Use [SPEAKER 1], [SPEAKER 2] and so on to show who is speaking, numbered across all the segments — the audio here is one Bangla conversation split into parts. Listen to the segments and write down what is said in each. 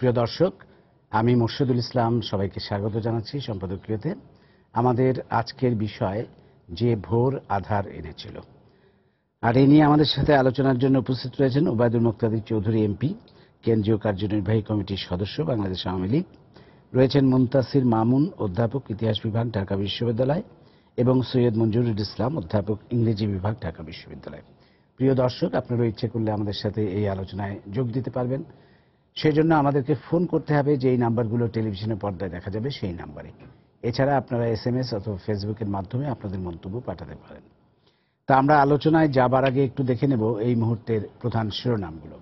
[SPEAKER 1] সুপ্রিয় দর্শক, আমি মোর্শেদুল ইসলাম সবাইকে স্বাগত জানাচ্ছি সম্পাদকীয়তে। আমাদের আজকের বিষয় যে ভোর আধার এনেছিল, আর এ নিয়ে আমাদের সাথে আলোচনার জন্য উপস্থিত রয়েছেন ওবায়দুল মুক্তাদির চৌধুরী এমপি, কেন্দ্রীয় কার্যনির্বাহী কমিটির সদস্য, বাংলাদেশ আওয়ামী লীগ। রয়েছেন মুনতাসির মামুন, অধ্যাপক, ইতিহাস বিভাগ, ঢাকা বিশ্ববিদ্যালয়, এবং সৈয়দ মঞ্জুরুল ইসলাম, অধ্যাপক, ইংরেজি বিভাগ, ঢাকা বিশ্ববিদ্যালয়। প্রিয় দর্শক, আপনারা ইচ্ছে করলে আমাদের সাথে এই আলোচনায় যোগ দিতে পারবেন। সেজন্য আমাদেরকে ফোন করতে হবে, যে এই নাম্বারগুলো টেলিভিশনের পর্দায় দেখা যাবে সেই নাম্বারে। এছাড়া আপনারা SMS অথবা ফেসবুকের মাধ্যমে আপনাদের মন্তব্য পাঠাতে পারেন। তা আমরা আলোচনায় যাবার আগে একটু দেখে নেব এই মুহূর্তের প্রধান শিরোনামগুলো।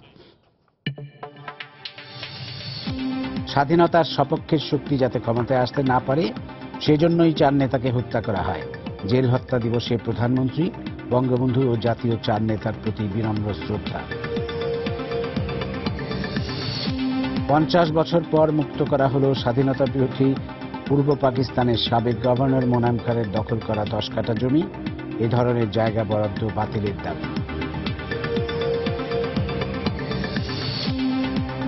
[SPEAKER 1] স্বাধীনতার সপক্ষের শক্তি যাতে ক্ষমতায় আসতে না পারে, সেজন্যই 4 নেতাকে হত্যা করা হয়। জেল হত্যা দিবসে প্রধানমন্ত্রী, বঙ্গবন্ধু ও জাতীয় 4 নেতার প্রতি বিনম্র শ্রদ্ধা। 50 বছর পর মুক্ত করা হলো স্বাধীনতা বিরোধী পূর্ব পাকিস্তানের সাবেক গভর্নর মোনায়েম খানের দখল করা 10 কাঠা জমি। এ ধরনের জায়গা বরাদ্দ বাতিলের দাবি।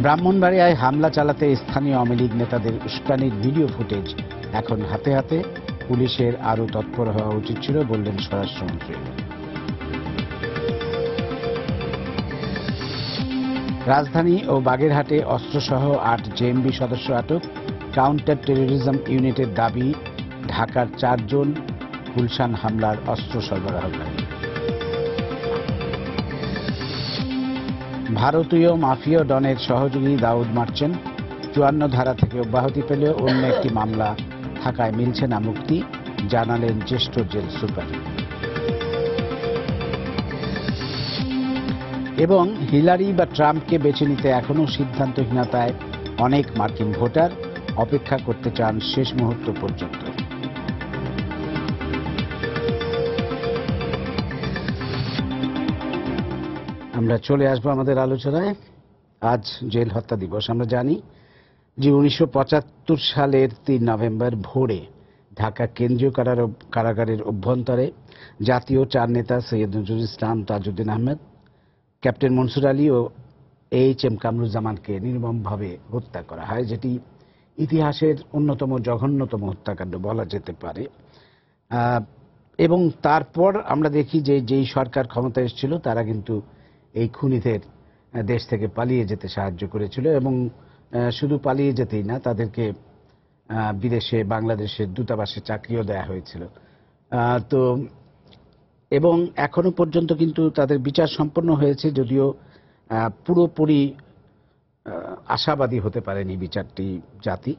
[SPEAKER 1] ব্রাহ্মণবাড়িয়ায় হামলা চালাতে স্থানীয় আওয়ামী লীগ নেতাদের উস্কানির ভিডিও ফুটেজ এখন হাতে হাতে। পুলিশের আরও তৎপর হওয়া উচিত ছিল, বললেন স্বরাষ্ট্রমন্ত্রী। রাজধানী ও বাগেরহাটে অস্ত্রসহ 8 জেএমবি সদস্য আটক। কাউন্টার টেরোরিজম ইউনিটের দাবি, ঢাকার 4 জন গুলশান হামলার অস্ত্র সরবরাহকারী। ভারতীয় মাফিয়া ডনের সহযোগী দাউদ মার্চেন্ট 54 ধারা থেকে অব্যাহতি পেলেও অন্য একটি মামলা থাকায় মিলছে না মুক্তি, জানালেন জ্যেষ্ঠ জেল সুপার। এবং হিলারি বা ট্রাম্পকে বেছে নিতে এখনও সিদ্ধান্তহীনতায় অনেক মার্কিন ভোটার, অপেক্ষা করতে চান শেষ মুহূর্ত পর্যন্ত। আমরা চলে আসবো আমাদের আলোচনায়। আজ জেল হত্যা দিবস। আমরা জানি যে 1975 সালের 3 নভেম্বর ভোরে ঢাকা কেন্দ্রীয় কারাগারের অভ্যন্তরে জাতীয় 4 নেতা সৈয়দ নজরুল ইসলাম, তাজউদ্দিন আহমেদ, ক্যাপ্টেন মনসুর আলী ও AHM কামরুজ্জামানকে নির্মমভাবে হত্যা করা হয়, যেটি ইতিহাসের অন্যতম জঘন্যতম হত্যাকাণ্ড বলা যেতে পারে। এবং তারপর আমরা দেখি যে যেই সরকার ক্ষমতায় এসেছিল তারা কিন্তু এই খুনিদের দেশ থেকে পালিয়ে যেতে সাহায্য করেছিল, এবং শুধু পালিয়ে যেতেই না, তাদেরকে বিদেশে বাংলাদেশের দূতাবাসে চাকরিও দেয়া হয়েছিল। তো এবং এখনো পর্যন্ত কিন্তু তাদের বিচার সম্পন্ন হয়েছে, যদিও পুরোপুরি আশাবাদী হতে পারেনি বিচারটি জাতি।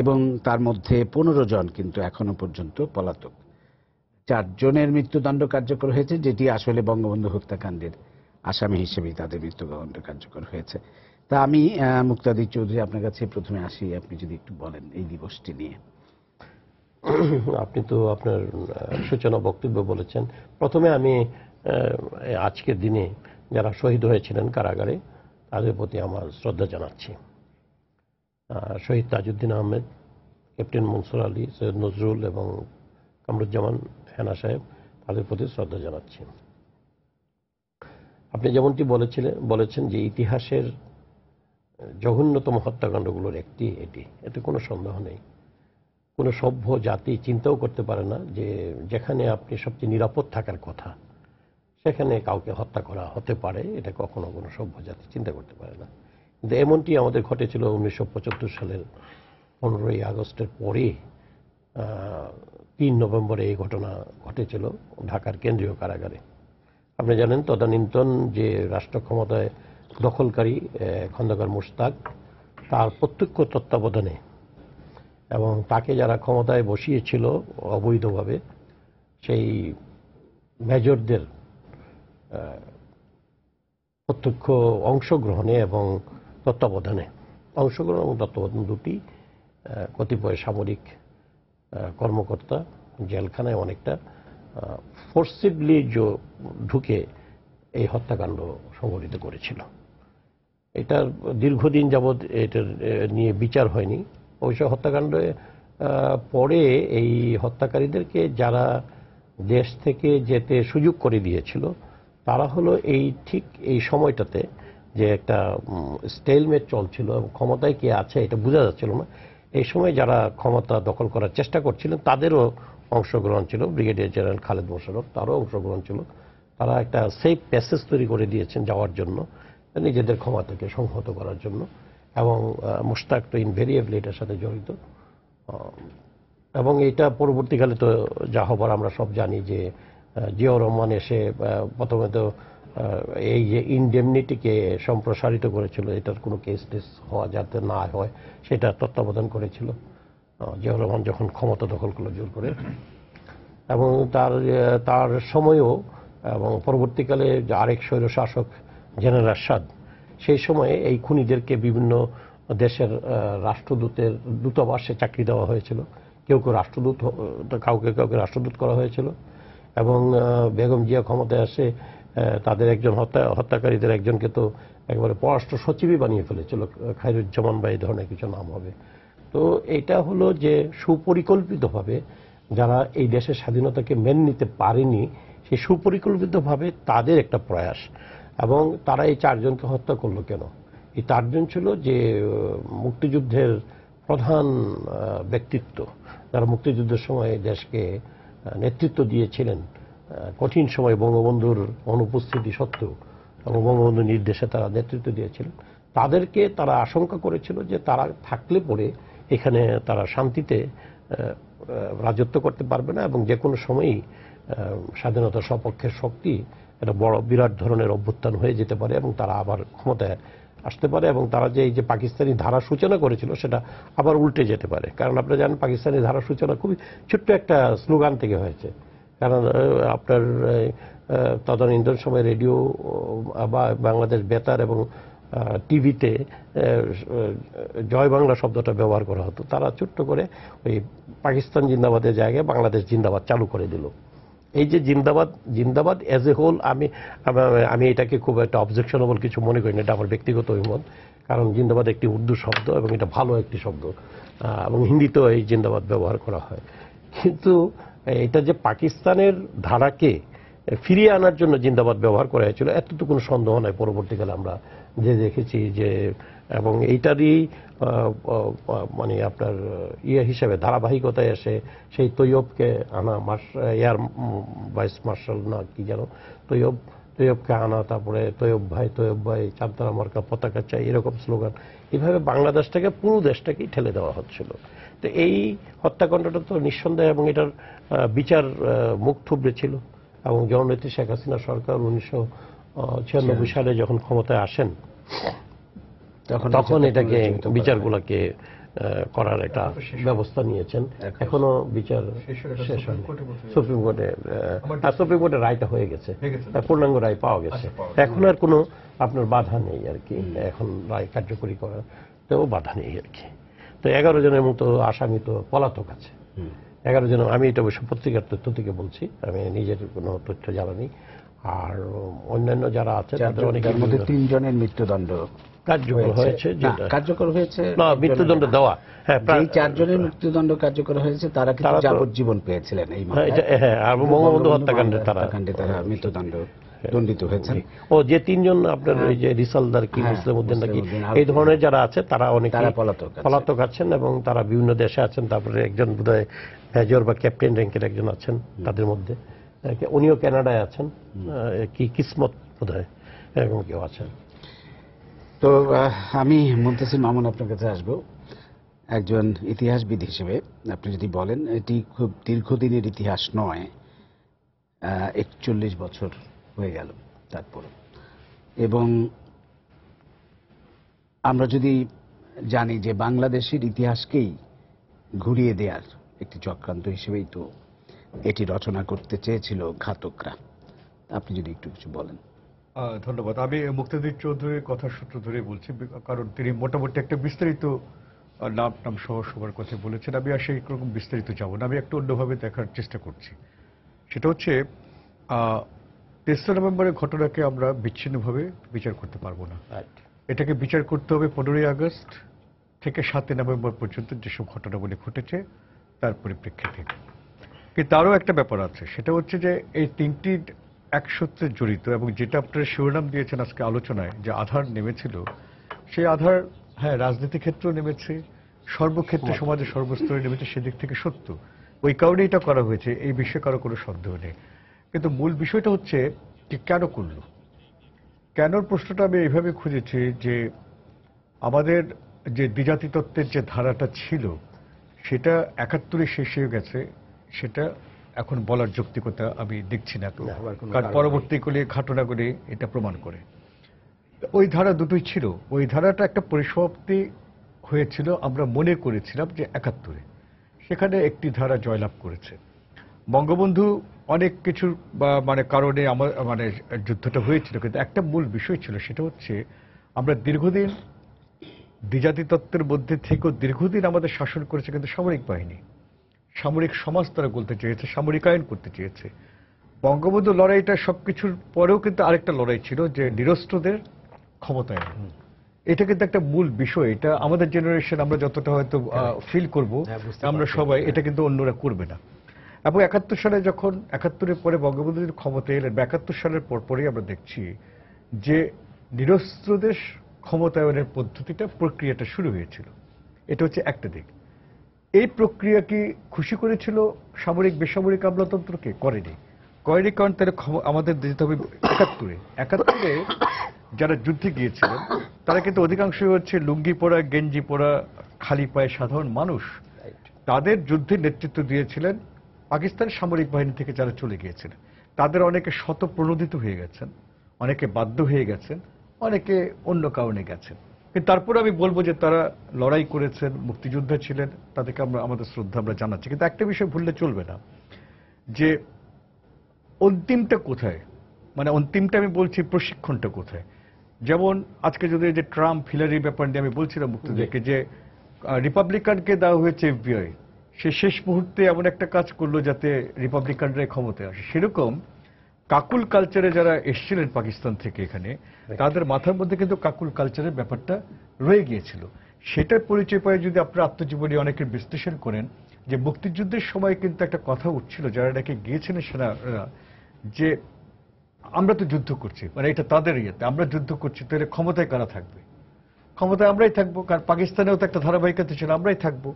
[SPEAKER 1] এবং তার মধ্যে 15 জন কিন্তু এখনো পর্যন্ত পলাতক। 4 জনের মৃত্যুদণ্ড কার্যকর হয়েছে, যেটি আসলে বঙ্গবন্ধু হত্যাকাণ্ডের আসামি হিসেবেই তাদের মৃত্যুদণ্ড কার্যকর হয়েছে। তা আমি মুক্তাদির চৌধুরী, আপনার কাছে প্রথমে আসি, আপনি যদি একটু বলেন এই দিবসটি নিয়ে।
[SPEAKER 2] আপনি তো আপনার সূচনা বক্তব্য বলেছেন। প্রথমে আমি আজকের দিনে যারা শহীদ হয়েছিলেন কারাগারে, তাদের প্রতি আমার শ্রদ্ধা জানাচ্ছি। শহীদ তাজউদ্দিন আহমেদ, ক্যাপ্টেন মনসুর আলী, সৈয়দ নজরুল এবং কামরুজ্জামান হেনা সাহেব, তাদের প্রতি শ্রদ্ধা জানাচ্ছি। আপনি যেমনটি বলেছেন যে ইতিহাসের জঘন্যতম হত্যাকাণ্ডগুলোর একটি এতে কোনো সন্দেহ নেই। কোনো সভ্য জাতি চিন্তাও করতে পারে না যে যেখানে আপনি সবচেয়ে নিরাপদ থাকার কথা সেখানে কাউকে হত্যা করা হতে পারে। এটা কখনো কোনো সভ্য জাতি চিন্তা করতে পারে না। কিন্তু এমনটি আমাদের ঘটেছিল 1975 সালের 15ই আগস্টের পরে। 3 নভেম্বরে এই ঘটনা ঘটেছিল ঢাকার কেন্দ্রীয় কারাগারে। আপনি জানেন তদানীন্তন যে রাষ্ট্র ক্ষমতায় দখলকারী খন্দকার মোশতাক, তার প্রত্যক্ষ তত্ত্বাবধানে এবং তাকে যারা ক্ষমতায় বসিয়েছিল অবৈধভাবে, সেই মেজরদের প্রত্যক্ষ অংশগ্রহণে এবং তত্ত্বাবধানে, অংশগ্রহণ এবং তত্ত্বাবধান দুটি, কতিপয় সামরিক কর্মকর্তা জেলখানায় অনেকটা ফোর্সিবলি ঢুকে এই হত্যাকাণ্ড সংঘটিত করেছিল। এটার দীর্ঘদিন যাবৎ এটার নিয়ে বিচার হয়নি। অবশ্য হত্যাকাণ্ডে পরে এই হত্যাকারীদেরকে যারা দেশ থেকে যেতে সুযোগ করে দিয়েছিল, তারা হলো ঠিক এই সময়টাতে যে একটা স্টেলমেট চলছিল এবং ক্ষমতায় কে আছে এটা বোঝা যাচ্ছিল না। এই সময় যারা ক্ষমতা দখল করার চেষ্টা করছিলেন তাদেরও অংশগ্রহণ ছিল, ব্রিগেডিয়ার জেনারেল খালেদ মোশাররফ তারও অংশগ্রহণ ছিল। তারা একটা সেফ প্যাসেজ তৈরি করে দিয়েছেন যাওয়ার জন্য, নিজেদের ক্ষমতাকে সংহত করার জন্য, এবং মুশতাক তো ইনভেরিয়েবলি এটার সাথে জড়িত। এবং এটা পরবর্তীকালে তো যা হবার আমরা সব জানি যে জিয়াউর রহমান এসে প্রথমে তো এই যে ইনডেমনিটিকে সম্প্রসারিত করেছিল, এটার কোনো কেস টেস হওয়া যাতে না হয় সেটা তত্ত্বাবধান করেছিল জিয়াউর রহমান যখন ক্ষমতা দখল করলো জোর করে। এবং তার সময়ও এবং পরবর্তীকালে যে আরেক স্বৈরশাসক জেনারেল আরশাদ, সেই সময়ে এই খুনিদেরকে বিভিন্ন দেশের দূতাবাসে চাকরি দেওয়া হয়েছিল। কেউ কেউ রাষ্ট্রদূত, কাউকে রাষ্ট্রদূত করা হয়েছিল। এবং বেগম জিয়া ক্ষমতায় আসে তাদের একজন হত্যাকারীদের একজনকে তো একবারে পররাষ্ট্র সচিবই বানিয়ে ফেলেছিল, খায়রুজ্জামান বা এই ধরনের কিছু নাম হবে। তো এটা হলো যে সুপরিকল্পিতভাবে যারা এই দেশের স্বাধীনতাকে মেনে নিতে পারেনি, সেই সুপরিকল্পিতভাবে তাদের একটা প্রয়াস। এবং তারা এই চারজনকে হত্যা করলো কেন? এই চারজন ছিল যে মুক্তিযুদ্ধের প্রধান ব্যক্তিত্ব, যারা মুক্তিযুদ্ধের সময় দেশকে নেতৃত্ব দিয়েছিলেন কঠিন সময় বঙ্গবন্ধুর অনুপস্থিতি সত্ত্বেও, এবং বঙ্গবন্ধুর নির্দেশে তারা নেতৃত্ব দিয়েছিলেন। তাদেরকে তারা আশঙ্কা করেছিল যে তারা থাকলে পরে এখানে তারা শান্তিতে রাজত্ব করতে পারবে না, এবং যে কোনো সময়ই স্বাধীনতা সপক্ষের শক্তি একটা বড় বিরাট ধরনের অভ্যুত্থান হয়ে যেতে পারে এবং তারা আবার ক্ষমতায় আসতে পারে, এবং তারা যে এই যে পাকিস্তানি ধারা সূচনা করেছিল সেটা আবার উল্টে যেতে পারে। কারণ আপনারা জানেন পাকিস্তানি ধারা সূচনা খুবই ছোট্ট একটা স্লোগান থেকে হয়েছে। কারণ আপনার তদানীন্তন সময় রেডিও বা বাংলাদেশ বেতার এবং টিভিতে জয় বাংলা শব্দটা ব্যবহার করা হতো। তারা ছোট্ট করে ওই পাকিস্তান জিন্দাবাদের জায়গায় বাংলাদেশ জিন্দাবাদ চালু করে দিল। এই যে জিন্দাবাদ এজ এ হোল আমি এটাকে খুব একটা অবজেকশনেবল কিছু মনে করি না, এটা আমার ব্যক্তিগত অভিমত। কারণ জিন্দাবাদ একটি উর্দু শব্দ এবং এটা ভালো একটি শব্দ, এবং হিন্দিতেও এই জিন্দাবাদ ব্যবহার করা হয়। কিন্তু এটা যে পাকিস্তানের ধারাকে ফিরিয়ে আনার জন্য জিন্দাবাদ ব্যবহার করা হয়েছিল এত তো কোনো সন্দেহ নাই। পরবর্তীকালে আমরা যে দেখেছি যে, এবং এইটারই মানে আপনার হিসেবে ধারাবাহিকতায় এসে সেই তৈয়বকে আনা, এয়ার ভাইস মার্শাল না কি যেন, তৈয়বকে আনা, তারপরে তৈয়ব ভাই চাঁদতারা মার্কা পতাকা চাই, এরকম স্লোগান, এইভাবে বাংলাদেশটাকে পুরো দেশটাকেই ঠেলে দেওয়া হচ্ছিল। তো এই হত্যাকাণ্ডটা তো নিঃসন্দেহে, এবং এটার বিচার মুখ থুবড়ে ছিল। এবং জননেত্রী শেখ হাসিনা সরকার 1996 সালে যখন ক্ষমতায় আসেন তখন এটাকে বিচারগুলোকে করার একটা ব্যবস্থা নিয়েছেন। এখনো বিচার শেষ হয়নি, সুপ্রিম কোর্টে রায়টা হয়ে গেছে, পূর্ণাঙ্গ রায় পাওয়া গেছে। এখন আর কোনো আপনার বাধা নেই আর কি, এখন রায় কার্যকরী করাতেও বাধা নেই আর কি। তো 11 জনের মতো আসামি তো পলাতক আছে, 11 জন। আমি এটা অবশ্য পত্রিকার তথ্য থেকে বলছি, আমি নিজের কোনো তথ্য জানানি। আর অন্যান্য যারা আছে তাদের অনেকের
[SPEAKER 1] মধ্যে 3 জনের মৃত্যুদণ্ড
[SPEAKER 2] কার্যকর হয়েছে।
[SPEAKER 1] কার্যকর হয়েছে
[SPEAKER 2] না, মৃত্যুদণ্ড দেওয়া, হ্যাঁ,
[SPEAKER 1] প্রায় 4 জনের মৃত্যুদণ্ড কার্যকর হয়েছে। তারা কিন্তু যাবজ্জীবন পেয়েছিলেন এই মামলায়।
[SPEAKER 2] হ্যাঁ, আর বঙ্গবন্ধু হত্যাকাণ্ডে তারা
[SPEAKER 1] মৃত্যুদণ্ড দণ্ডিত হয়েছেন।
[SPEAKER 2] ও যে 3 জন আপনার ওই যে রিসালদার কি মুসলিম উদ্দিন নাকি এই ধরনের যারা আছে তারা অনেকে পলাতক আছেন এবং তারা বিভিন্ন দেশে আছেন। তারপরে একজন বোধহয় মেজর বা ক্যাপ্টেন র্যাঙ্কের একজন আছেন তাদের মধ্যে, উনিও কানাডায় আছেন, কি কিসমত বোধহয় এরকম কেউ আছেন।
[SPEAKER 1] তো আমি মুনতাসির মামুন আপনার কাছে আসবো একজন ইতিহাসবিদ হিসেবে। আপনি যদি বলেন, এটি খুব দীর্ঘদিনের ইতিহাস নয়, 41 বছর হয়ে গেল তারপর, এবং আমরা যদি জানি যে বাংলাদেশের ইতিহাসকেই ঘুরিয়ে দেওয়ার একটি চক্রান্ত হিসেবেই তো এটি রচনা করতে চেয়েছিল ঘাতকরা। আপনি যদি একটু কিছু বলেন।
[SPEAKER 3] ধন্যবাদ। আমি মুক্তিযুদ্ধ চৌধুরীর কথা সূত্র ধরে বলছি, কারণ তিনি মোটামুটি একটা বিস্তারিত নাম সহ সবার কথা বলেছেন। আমি আর সেই রকম বিস্তারিত যাব না, আমি একটু অন্যভাবে দেখার চেষ্টা করছি। সেটা হচ্ছে 3 নভেম্বরের ঘটনাকে আমরা বিচ্ছিন্নভাবে বিচার করতে পারবো না। এটাকে বিচার করতে হবে 15ই আগস্ট থেকে 7 নভেম্বর পর্যন্ত যেসব ঘটনাগুলি ঘটেছে তার পরিপ্রেক্ষিতে। কিন্তু তারও একটা ব্যাপার আছে, সেটা হচ্ছে যে এই 3টি এক সূত্রে জড়িত, এবং যেটা আপনারা শিরোনাম দিয়েছেন আজকে আলোচনায় যে আধার নেমেছিল, সেই আধার হ্যাঁ রাজনীতি ক্ষেত্রেও নেমেছে, সর্বক্ষেত্রে সমাজের সর্বস্তরে নেমেছে, সেদিক থেকে সত্য। ওই কারণে এটা করা হয়েছে, এই বিষয়ে কারো কোনো সন্দেহ নেই। কিন্তু মূল বিষয়টা হচ্ছে যে কেন করলো, কেনর প্রশ্নটা আমি এইভাবে খুঁজেছি যে আমাদের যে দ্বিজাতি তত্ত্বের যে ধারাটা ছিল সেটা ৭১ শেষ হয়ে গেছে, সেটা এখন বলার যৌক্তিকতা আমি দেখছি না। কারণ পরবর্তীকালে ঘটনাগুলি এটা প্রমাণ করে। ওই ধারা দুটোই ছিল, ওই ধারাটা একটা পরিসমাপ্তি হয়েছিল, আমরা মনে করেছিলাম যে ৭১, সেখানে একটি ধারা জয়লাভ করেছে। বঙ্গবন্ধু অনেক কিছুর মানে কারণে আমার মানে যুদ্ধটা হয়েছিল, কিন্তু একটা মূল বিষয় ছিল, সেটা হচ্ছে আমরা দীর্ঘদিন দ্বিজাতি তত্ত্বের মধ্যে থেকেও দীর্ঘদিন আমাদের শাসন করেছে কিন্তু সামরিক বাহিনী, সামরিক সমাজ তারা বলতে চেয়েছে, সামরিকায়ন করতে চেয়েছে। বঙ্গবন্ধু লড়াইটা সবকিছুর পরেও কিন্তু আরেকটা লড়াই ছিল যে নিরস্ত্রদের ক্ষমতায়ন। এটা কিন্তু একটা মূল বিষয়, এটা আমাদের জেনারেশন আমরা যতটা হয়তো ফিল করব, আমরা সবাই এটা কিন্তু অন্যরা করবে না। এবং ৭১ সালে যখন ৭১-এর পরে বঙ্গবন্ধু ক্ষমতায় এলেন, ৭১ সালের পরপরই আমরা দেখছি যে নিরস্ত্রদের ক্ষমতায়নের পদ্ধতিটা, প্রক্রিয়াটা শুরু হয়েছিল। এটা হচ্ছে একটা দিক। এই প্রক্রিয়া কি খুশি করেছিল সামরিক বেসামরিক আমলাতন্ত্রকে? করেনি। কারণ তারা আমাদের দিতে হবে ৭১-এ যারা যুদ্ধে গিয়েছিলেন তারা কিন্তু অধিকাংশই হচ্ছে লুঙ্গি পরা, গেঞ্জি পরা, খালি পায়ে সাধারণ মানুষ। তাদের যুদ্ধে নেতৃত্ব দিয়েছিলেন পাকিস্তান সামরিক বাহিনী থেকে যারা চলে গিয়েছিলেন। তাদের অনেকে শতপ্রণোদিত হয়ে গেছেন, অনেকে বাধ্য হয়ে গেছেন, অনেকে অন্য কারণে গেছেন। কিন্তু তারপরে আমি বলবো যে তারা লড়াই করেছেন, মুক্তিযোদ্ধা ছিলেন, তাদেরকে আমাদের শ্রদ্ধা আমরা জানাচ্ছি। কিন্তু একটা বিষয় ভুললে চলবে না, যে অন্তিমটা কোথায়, মানে অন্তিমটা আমি বলছি প্রশিক্ষণটা কোথায়। যেমন আজকে যদি যে ট্রাম্প হিলারি ব্যাপার নিয়ে আমি বলছিলাম মুক্তিযোদ্ধাকে, যে রিপাবলিকানকে দেওয়া হয়েছে FBI, সে শেষ মুহূর্তে এমন একটা কাজ করলো যাতে রিপাবলিকানরাই ক্ষমতায় আসে। সেরকম কাকুল কালচারে যারা এসেছিলেন পাকিস্তান থেকে এখানে, তাদের মাথার মধ্যে কিন্তু কাকুল কালচারের ব্যাপারটা রয়ে গিয়েছিল। সেটার পরিচয় পায় যদি আপনার আত্মজীবনী অনেকের বিশ্লেষণ করেন, যে মুক্তিযুদ্ধের সময় কিন্তু একটা কথা উঠছিল যারা নাকি গিয়েছিলেন সেনারা, যে আমরা তো যুদ্ধ করছি, মানে এটা তাদের ইয়েতে, আমরা যুদ্ধ করছি, তাহলে ক্ষমতায় কারা থাকবে? ক্ষমতায় আমরাই থাকবো, কারণ পাকিস্তানেও তো একটা ধারাবাহিকতা ছিল, আমরাই থাকবো,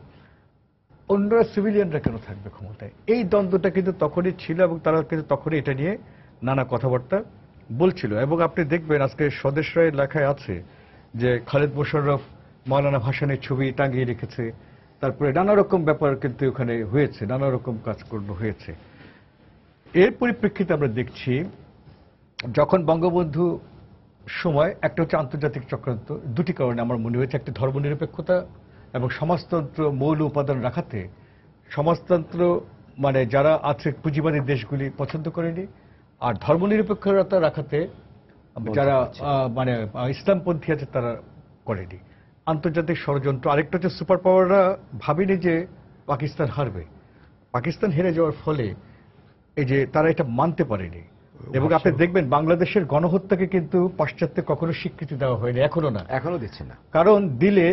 [SPEAKER 3] অন্যরা সিভিলিয়ানরা কেন থাকবে ক্ষমতায়? এই দ্বন্দ্বটা কিন্তু তখনই ছিল, এবং তারা কিন্তু তখনই এটা নিয়ে নানা কথাবার্তা বলছিল। এবং আপনি দেখবেন আজকে স্বদেশ রায়ের লেখায় আছে যে খালেদ মোশাররফ মাওলানা ভাসানীর ছবি টাঙিয়ে রেখেছে, তারপরে নানা রকম ব্যাপার কিন্তু ওখানে হয়েছে, নানা রকম কাজকর্ম হয়েছে। এর পরিপ্রেক্ষিতে আমরা দেখছি যখন বঙ্গবন্ধু সময় একটা হচ্ছে আন্তর্জাতিক চক্রান্ত, দুটি কারণে আমার মনে হয়েছে, একটা ধর্মনিরপেক্ষতা এবং সমাজতন্ত্র মৌল উপাদান রাখাতে। সমাজতন্ত্র মানে যারা আছে পুঁজিবাদী দেশগুলি পছন্দ করেনি, আর ধর্মনিরপেক্ষতা রাখাতে যারা মানে ইসলামপন্থী আছে তারা করেনি। আন্তর্জাতিক ষড়যন্ত্র। আরেকটা হচ্ছে সুপার পাওয়াররা ভাবেনি যে পাকিস্তান হারবে, পাকিস্তান হেরে যাওয়ার ফলে এই যে তারা এটা মানতে পারেনি। এবং আপনি দেখবেন বাংলাদেশের গণহত্যাকে কিন্তু পাশ্চাত্যে কখনো স্বীকৃতি দেওয়া হয়নি, এখনো না, এখনো দিচ্ছে না। কারণ দিলে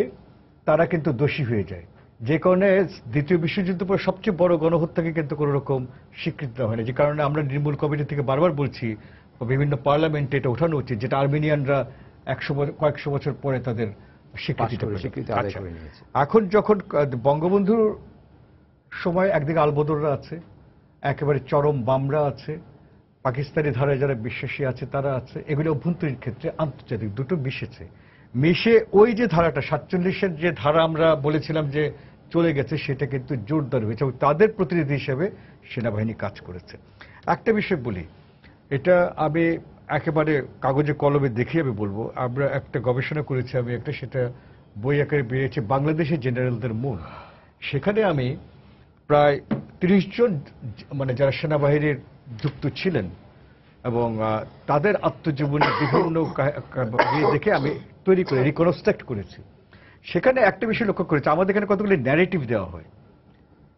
[SPEAKER 3] তারা কিন্তু দোষী হয়ে যায়, যে কারণে দ্বিতীয় বিশ্বযুদ্ধের পর সবচেয়ে বড় গণহত্যাকে কিন্তু কোনো রকম স্বীকৃতি দেওয়া হয়নি। যে কারণে আমরা নির্মূল কমিটি থেকে বারবার বলছি, বিভিন্ন পার্লামেন্টে এটা ওঠানো উচিত, যেটা আর্মেনিয়ানরা কয়েকশো বছর পরে তাদের স্বীকৃতি আদায় করে নিয়েছে। এখন যখন বঙ্গবন্ধুর সময় একদিকে আলবদররা আছে, একেবারে চরম বামরা আছে, পাকিস্তানি ধারায় যারা বিশ্বাসী আছে তারা আছে, এগুলো অভ্যন্তরীণ ক্ষেত্রে আন্তর্জাতিক দুটো মিশে ওই যে ধারাটা 47-এর যে ধারা আমরা বলেছিলাম যে চলে গেছে, সেটা কিন্তু জোরদার হয়েছে, এবং তাদের প্রতিনিধি হিসেবে সেনাবাহিনী কাজ করেছে। একটা বিষয় বলি, এটা আমি একেবারে কাগজে কলমে দেখে আমি বলবো, আমরা একটা গবেষণা করেছি, আমি একটা সেটা বই আকারে বেরিয়েছে, বাংলাদেশের জেনারেলদের মূল। সেখানে আমি প্রায় 30 জন মানে যারা সেনাবাহিনীর যুক্ত ছিলেন এবং তাদের আত্মজীবনী বিভিন্ন দেখে আমি তৈরি করে রিকনস্ট্রাক্ট করেছি। সেখানে একটা বিষয় লক্ষ্য করেছি, আমাদের এখানে কতগুলি ন্যারেটিভ দেওয়া হয়,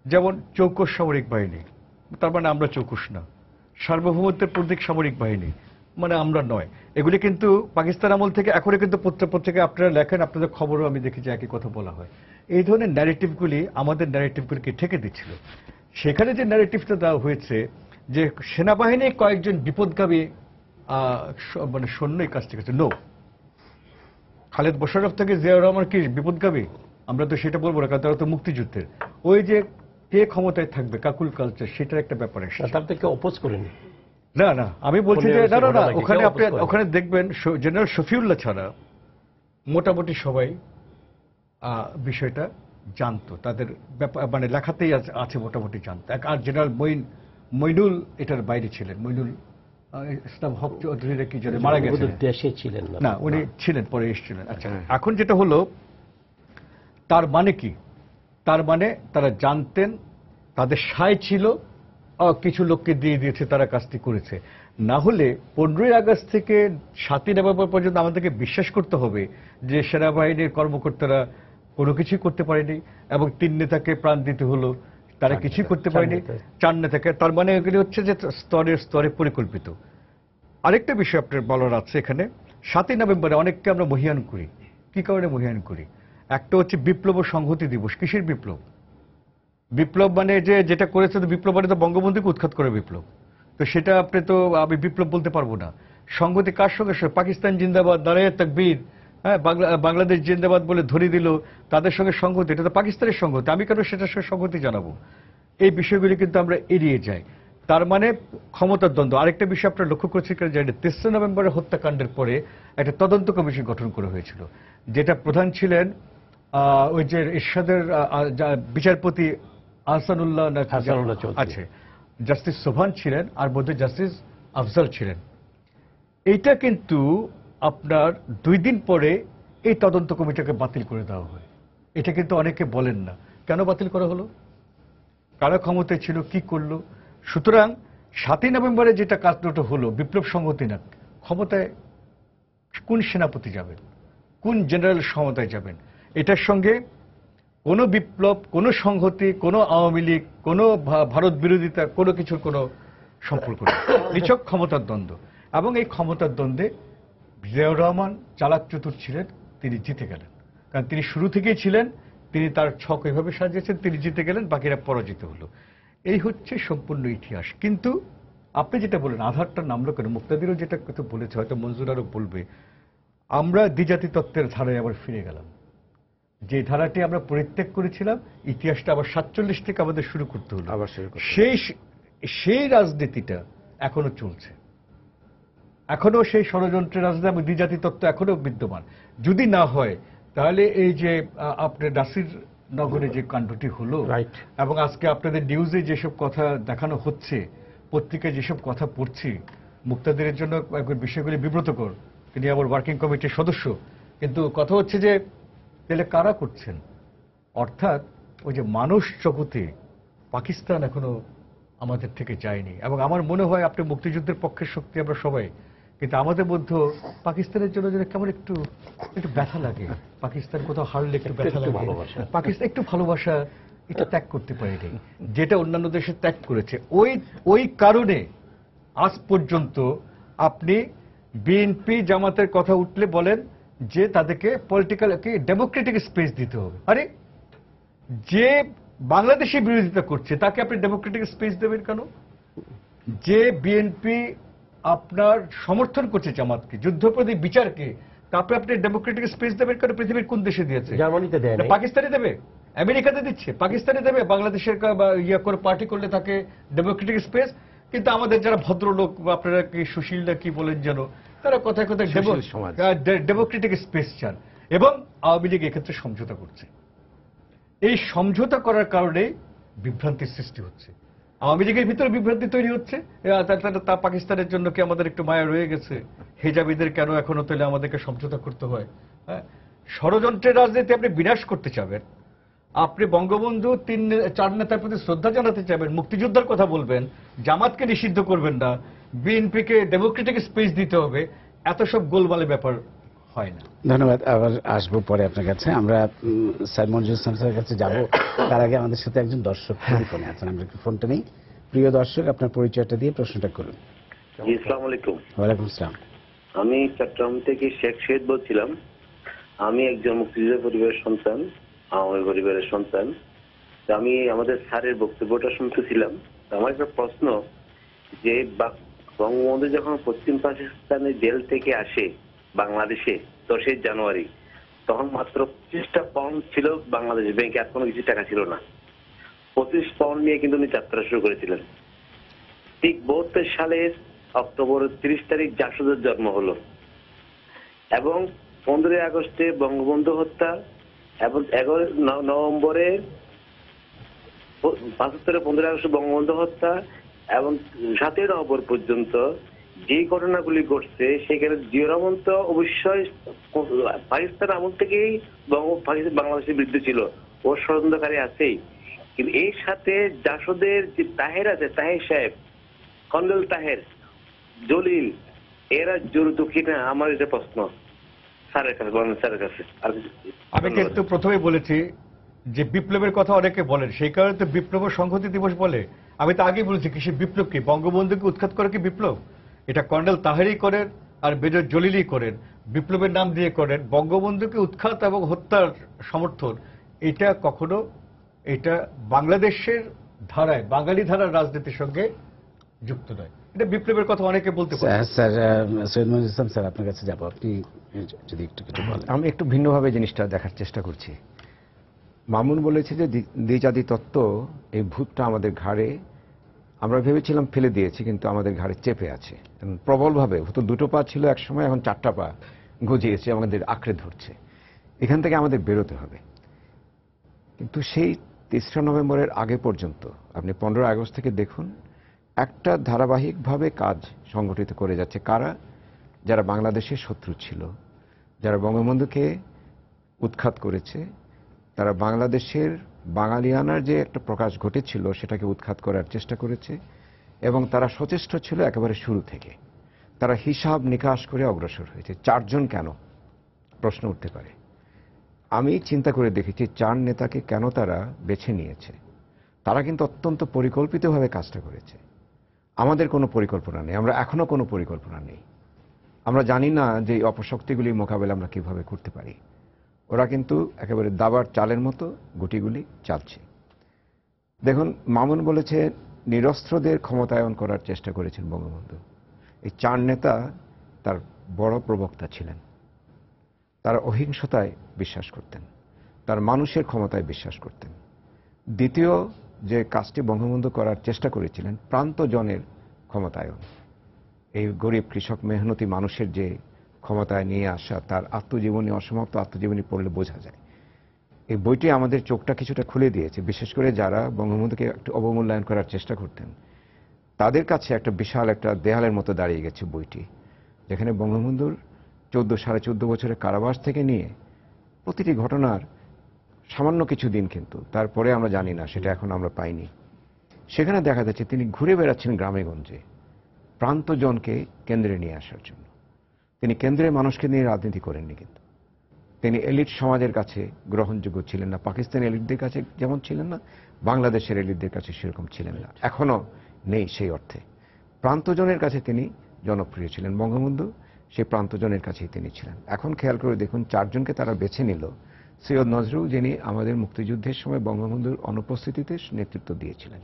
[SPEAKER 3] যেমন চৌকস সামরিক বাহিনী, তার মানে আমরা চৌকস না, সার্বভৌমত্বের প্রতীক সামরিক বাহিনী, মানে আমরা নয়। এগুলি কিন্তু পাকিস্তান আমল থেকে এখনো কিন্তু পত্রিকায় আপনারা লেখেন, আপনাদের খবরও আমি দেখি যে একই কথা বলা হয়। এই ধরনের ন্যারেটিভগুলি আমাদের ন্যারেটিভগুলিকে ঠেকে দিচ্ছিল। সেখানে যে ন্যারেটিভটা দেওয়া হয়েছে যে সেনাবাহিনী কয়েকজন বিপদগামী মানে সৈন্য এই কাজটি করেছে। নো, খালেদ মোশাররফ থেকে জিয়াউর রহমান কি বিপদগামী? আমরা তো সেটা বলবো না, কারণ তারা তো মুক্তিযুদ্ধের। ওই যে কে ক্ষমতায় থাকবে, কাকুল কালচার, সেটার একটা ব্যাপার এসেছে।
[SPEAKER 2] তার থেকে অপোজ করেনি।
[SPEAKER 3] না না, আমি বলছি যে না না না, ওখানে আপনি
[SPEAKER 2] কেউ
[SPEAKER 3] ওখানে দেখবেন জেনারেল শফিউল্লাহ ছাড়া মোটামুটি সবাই বিষয়টা জানতো, তাদের ব্যাপার মানে লেখাতেই আছে মোটামুটি জানতো। আর জেনারেল মইনুল এটার বাইরে ছিলেন, মইনুল ইসলাম হক চৌধুরীরা কি জানে মারা গেছেন,
[SPEAKER 2] দেশে ছিলেন
[SPEAKER 3] না উনি ছিলেন, পরে এসেছিলেন। আচ্ছা, এখন যেটা হলো তার মানে কি? তার মানে তারা জানতেন, তাদের সায় ছিল, কিছু লোককে দিয়ে দিয়েছে, তারা কাজটি করেছে। না হলে 15ই আগস্ট থেকে 7ই নভেম্বর পর্যন্ত আমাদেরকে বিশ্বাস করতে হবে যে সেনাবাহিনীর কর্মকর্তারা কোনো কিছুই করতে পারেনি এবং 3 নেতাকে প্রাণ দিতে হলো, তারা কিছুই করতে পারেনি, 4 নেতাকে। তার মানে এগুলি হচ্ছে যে স্তরে স্তরে পরিকল্পিত। আরেকটা বিষয় আপনার বলার আছে এখানে, 7ই নভেম্বরে অনেককে আমরা মহিয়ান করি। কি কারণে মহিয়ান করি? একটা হচ্ছে বিপ্লব ও সংহতি দিবস। কিসের বিপ্লব? বিপ্লব মানে যেটা করেছে, তো বিপ্লব মানে তো বঙ্গবন্ধুকে উৎখাত করে বিপ্লব। তো সেটা আপনি তো আমি বিপ্লব বলতে পারবো না। সংহতি কার সঙ্গে? পাকিস্তান জিন্দাবাদ, নারায়ে তাকবীর, হ্যাঁ, বাংলাদেশ জিন্দাবাদ বলে ধরে দিল, তাদের সঙ্গে সংহতি। এটা তো পাকিস্তানের সংহতি, আমি কেন সেটার সঙ্গে সংহতি জানাবো? এই বিষয়গুলি কিন্তু আমরা এড়িয়ে যাই। তার মানে ক্ষমতার দ্বন্দ্ব। আরেকটা বিষয় আপনারা লক্ষ্য করছেন কিনা জানি, 23 নভেম্বরের হত্যাকাণ্ডের পরে একটা তদন্ত কমিশন গঠন করা হয়েছিল, যেটা প্রধান ছিলেন ওই যে এরশাদের বিচারপতি আহসানুল্লাহ আছে, জাস্টিস সোভান ছিলেন, আর মধ্যে জাস্টিস আফজাল ছিলেন। এইটা কিন্তু আপনার 2 দিন পরে এই তদন্ত কমিটিকে বাতিল করে দেওয়া হয়। এটা কিন্তু অনেকে বলেন না কেন বাতিল করা হলো, কারা ক্ষমতায় ছিল, কি করলো। সুতরাং 7ই নভেম্বরে যেটা কাজটা হলো বিপ্লব সংহতি না, ক্ষমতায় কোন সেনাপতি যাবেন, কোন জেনারেল ক্ষমতায় যাবেন, এটার সঙ্গে কোনো বিপ্লব, কোনো সংহতি, কোনো আওয়ামী লীগ, কোনো ভারত বিরোধিতা, কোনো কিছুর কোনো সম্পর্ক নেই। নিছক ক্ষমতার দ্বন্দ্ব। এবং এই ক্ষমতার দ্বন্দ্বে জিয়াউর রহমান চালাক চতুর ছিলেন, তিনি জিতে গেলেন। কারণ তিনি শুরু থেকেই ছিলেন, তিনি তার ছক এভাবে সাজিয়েছেন, তিনি জিতে গেলেন, বাকিরা পরাজিত হলো। এই হচ্ছে সম্পূর্ণ ইতিহাস। কিন্তু আপনি যেটা বলেন আধারটা নামলো কেন, মুক্তাদিরও যেটা কথা বলেছে, হয়তো মঞ্জুর আরও বলবে, আমরা দ্বিজাতি তত্ত্বের ধারায় আবার ফিরে গেলাম। যে ধারাটি আমরা পরিত্যাগ করেছিলাম, ইতিহাসটা আবার 47 থেকে আমাদের শুরু করতে হলো। সেই রাজনীতিটা এখনো চলছে, এখনো সেই ষড়যন্ত্রের রাজনীতি এবং দ্বিজাতি তত্ত্ব এখনো বিদ্যমান। যদি না হয় তাহলে এই যে আপনার নাসির নগরে যে কাণ্ডটি হলো, এবং আজকে আপনাদের নিউজে যেসব কথা দেখানো হচ্ছে, পত্রিকায় যেসব কথা পড়ছি, মুক্তাদিরের জন্য বিষয়গুলি বিব্রতকর। তিনি আবার ওয়ার্কিং কমিটির সদস্য, কিন্তু কথা হচ্ছে যে তাহলে কারা করছেন? অর্থাৎ ওই যে মানুষ জগতে পাকিস্তান এখনো আমাদের থেকে যায়নি। এবং আমার মনে হয় আপনি মুক্তিযুদ্ধের পক্ষের শক্তি আমরা সবাই, কিন্তু আমাদের মধ্যে পাকিস্তানের জন্য যেন কেমন একটু ব্যথা লাগে, পাকিস্তান কোথাও হারলে একটু ব্যথা লাগে, পাকিস্তান একটু ভালোবাসা এটা ত্যাগ করতে পারেনি, যেটা অন্যান্য দেশে ত্যাগ করেছে। ওই কারণে আজ পর্যন্ত আপনি বিএনপি জামাতের কথা উঠলে বলেন যে তাদেরকে পলিটিক্যাল ডেমোক্রেটিক স্পেস দিতে হবে। আরে যে বাংলাদেশে বিরোধিতা করছে তাকে আপনি ডেমোক্রেটিক স্পেস দেবেন কেন? যে বিএনপি আপনার সমর্থন করছে জামাতকে, যুদ্ধপরাধী বিচারকে, তারপরে আপনি ডেমোক্রেটিক স্পেস দেবেন কেন? পৃথিবীর কোন দেশে দিয়েছে?
[SPEAKER 2] জার্মানিতে দেয় না,
[SPEAKER 3] পাকিস্তানে দেবে, আমেরিকাতে দিচ্ছে, পাকিস্তানে দেবে। বাংলাদেশের করে পার্টি করলে তাকে ডেমোক্রেটিক স্পেস। কিন্তু আমাদের যারা ভদ্রলোক, আপনারা কি সুশীল না কি বলেন যেন, তারা কথায় কথায় ডেমোক্রেটিক স্পেস চান, এবং আওয়ামী লীগ এক্ষেত্রে সমঝোতা করছে। এই সমঝোতা করার কারণে বিভ্রান্তির সৃষ্টি হচ্ছে, আওয়ামী লীগের ভিতরে বিভ্রান্তি তৈরি হচ্ছে। তা পাকিস্তানের জন্য কি আমাদের একটু মায়া রয়ে গেছে? হিজাবিদের কেন এখনো তাহলে আমাদেরকে সমঝোতা করতে হয়? হ্যাঁ, ষড়যন্ত্রের রাজনীতি আপনি বিনাশ করতে চাবেন, আপনি বঙ্গবন্ধু 4 নেতার প্রতি শ্রদ্ধা জানাতে চাইবেন, মুক্তিযোদ্ধার কথা বলবেন, জামাতকে নিষিদ্ধ করবেন না, বিএনপিকে ডেমোক্রেটিক স্পেস দিতে হবে, এত সব গোলমালে ব্যাপার হয় না।
[SPEAKER 1] ধন্যবাদ। আবার আসবো পরে আপনার কাছে। আমরা স্যার মঞ্জুর ইসলাম স্যারের কাছে যাব, তার আগে আমাদের সাথে একজন দর্শক ফোনে আছেন, আমরা একটু ফোনটা নেই। প্রিয় দর্শক, আপনার পরিচয়টা দিয়ে প্রশ্নটা করুন।
[SPEAKER 4] জি, আসসালামু আলাইকুম।
[SPEAKER 1] ওয়ালাইকুম আসসালাম।
[SPEAKER 4] আমি চট্টগ্রাম থেকে শেখ শহীদ বলছিলাম। আমি একজন মুক্তিযোদ্ধা পরিবারের সন্তান, আওয়ামী পরিবারের সন্তান। আমি আমাদের স্যারের বক্তব্যটা শুনতেছিলাম। আমার একটা প্রশ্ন, যে বঙ্গবন্ধু যখন পশ্চিম পাকিস্তানের জেল থেকে আসে বাংলাদেশে 10 জানুয়ারি, তখন মাত্র 25টা পাউন্ড ছিল বাংলাদেশ ব্যাংকে, আর কোনো কিছু টাকা ছিল না। 25 পাউন্ড নিয়ে কিন্তু উনি যাত্রা শুরু করেছিলেন। ঠিক 72 সালের অক্টোবর 30 তারিখ জাসদের জন্ম হলো, এবং 15 আগস্টে বঙ্গবন্ধু হত্যা, এবং 11 নভেম্বরে 75 15 আগস্টে বঙ্গবন্ধু হত্যা, এবং 7 নভেম্বর পর্যন্ত যে ঘটনাগুলি ঘটছে সেখানে জিয়া রহমান তো অবশ্যই পাকিস্তান আমল থেকেই বাংলাদেশের বিরুদ্ধে ছিল, ওর ষড়যন্ত্রকারী আছেই। কিন্তু এর সাথে জাসদের যে তাহের আছে, তাহের সাহেব, কর্নেল তাহের, জলিল, এরা জড়িত কিনা আমার এটা প্রশ্ন স্যারের কাছে, গভর্নমেন্ট স্যারের কাছে। আর
[SPEAKER 3] আমি কিন্তু প্রথমেই বলেছি যে বিপ্লবের কথা অনেকে বলেন, সেই কারণে তো বিপ্লব ও সংহতি দিবস বলে। আমি তো আগেই বলেছি কিসে বিপ্লব, কি বঙ্গবন্ধুকে উৎখাত করে কি বিপ্লব? এটা কর্নেল তাহেরই করেন আর মেজর জলিলই করেন, বিপ্লবের নাম দিয়ে করেন। বঙ্গবন্ধুকে উৎখাত এবং হত্যার সমর্থন এটা কখনো, এটা বাংলাদেশের ধারায়, বাঙালি ধারার রাজনীতির সঙ্গে যুক্ত নয়। এটা বিপ্লবের কথা অনেকে বলতে পারে।
[SPEAKER 1] স্যার সৈয়দ মনিরুল ইসলাম স্যার, আপনার কাছে যাবো, আপনি যদি একটু কিছু বলেন।
[SPEAKER 5] আমি একটু ভিন্নভাবে জিনিসটা দেখার চেষ্টা করছি। মামুন বলেছে যে দ্বিজাতি তত্ত্ব, এই ভূতটা আমাদের ঘাড়ে, আমরা ভেবেছিলাম ফেলে দিয়েছি, কিন্তু আমাদের ঘাড়ে চেপে আছে প্রবলভাবে। হয়তো 2টো পা ছিল এক সময়, এখন 4টা পা গজিয়েছে, আমাদের আঁকড়ে ধরছে। এখান থেকে আমাদের বেরোতে হবে। কিন্তু সেই 3রা নভেম্বরের আগে পর্যন্ত আপনি 15 আগস্ট থেকে দেখুন, একটা ধারাবাহিকভাবে কাজ সংগঠিত করে যাচ্ছে কারা? যারা বাংলাদেশের শত্রু ছিল, যারা বঙ্গবন্ধুকে উৎখাত করেছে, তারা বাংলাদেশের বাঙালিয়ানার যে একটা প্রকাশ ঘটেছিল সেটাকে উৎখাত করার চেষ্টা করেছে, এবং তারা সচেষ্ট ছিল একেবারে শুরু থেকে। তারা হিসাব নিকাশ করে অগ্রসর হয়েছে। 4 জন কেন প্রশ্ন উঠতে পারে। আমি চিন্তা করে দেখেছি 4 নেতাকে কেন তারা বেছে নিয়েছে। তারা কিন্তু অত্যন্ত পরিকল্পিতভাবে কাজটা করেছে। আমাদের কোনো পরিকল্পনা নেই, আমরা এখনো কোনো পরিকল্পনা নেই। আমরা জানি না যে এই অপশক্তিগুলির মোকাবেলা আমরা কিভাবে করতে পারি। ওরা কিন্তু একেবারে দাবার চালের মতো গুটিগুলি চালছে। দেখুন, মামুন বলেছে নিরস্ত্রদের ক্ষমতায়ন করার চেষ্টা করেছেন বঙ্গবন্ধু। এই 4 নেতা তার বড় প্রবক্তা ছিলেন। তারা অহিংসতায় বিশ্বাস করতেন, তার মানুষের ক্ষমতায় বিশ্বাস করতেন। দ্বিতীয় যে কাজটি বঙ্গবন্ধু করার চেষ্টা করেছিলেন, প্রান্তজনের ক্ষমতায়ন। এই গরিব কৃষক মেহনতি মানুষের যে ক্ষমতায় নিয়ে আসা, তার আত্মজীবনী, অসমাপ্ত আত্মজীবনী পড়লে বোঝা যায়। এই বইটি আমাদের চোখটা কিছুটা খুলে দিয়েছে, বিশেষ করে যারা বঙ্গবন্ধুকে একটু অবমূল্যায়ন করার চেষ্টা করতেন তাদের কাছে একটা বিশাল একটা দেয়ালের মতো দাঁড়িয়ে গেছে বইটি, যেখানে বঙ্গবন্ধুর 14-14.5 বছরের কারাবাস থেকে নিয়ে প্রতিটি ঘটনার সামান্য কিছু দিন, কিন্তু তারপরে আমরা জানি না, সেটা এখন আমরা পাইনি। সেখানে দেখা যাচ্ছে তিনি ঘুরে বেড়াচ্ছেন গ্রামে গঞ্জে প্রান্তজনকে কেন্দ্রে নিয়ে আসার জন্য। তিনি কেন্দ্রের মানুষকে নিয়ে রাজনীতি করেননি, কিন্তু তিনি এলিট সমাজের কাছে গ্রহণযোগ্য ছিলেন না। পাকিস্তানি এলিটদের কাছে যেমন ছিলেন না, বাংলাদেশের এলিটদের কাছে সেরকম ছিলেন না, এখনো নেই সেই অর্থে। প্রান্তজনের কাছে তিনি জনপ্রিয় ছিলেন। বঙ্গবন্ধু সেই প্রান্তজনের কাছেই তিনি ছিলেন। এখন খেয়াল করে দেখুন, 4 জনকে তারা বেছে নিল। সৈয়দ নজরুল, যিনি আমাদের মুক্তিযুদ্ধের সময় বঙ্গবন্ধুর অনুপস্থিতিতে নেতৃত্ব দিয়েছিলেন,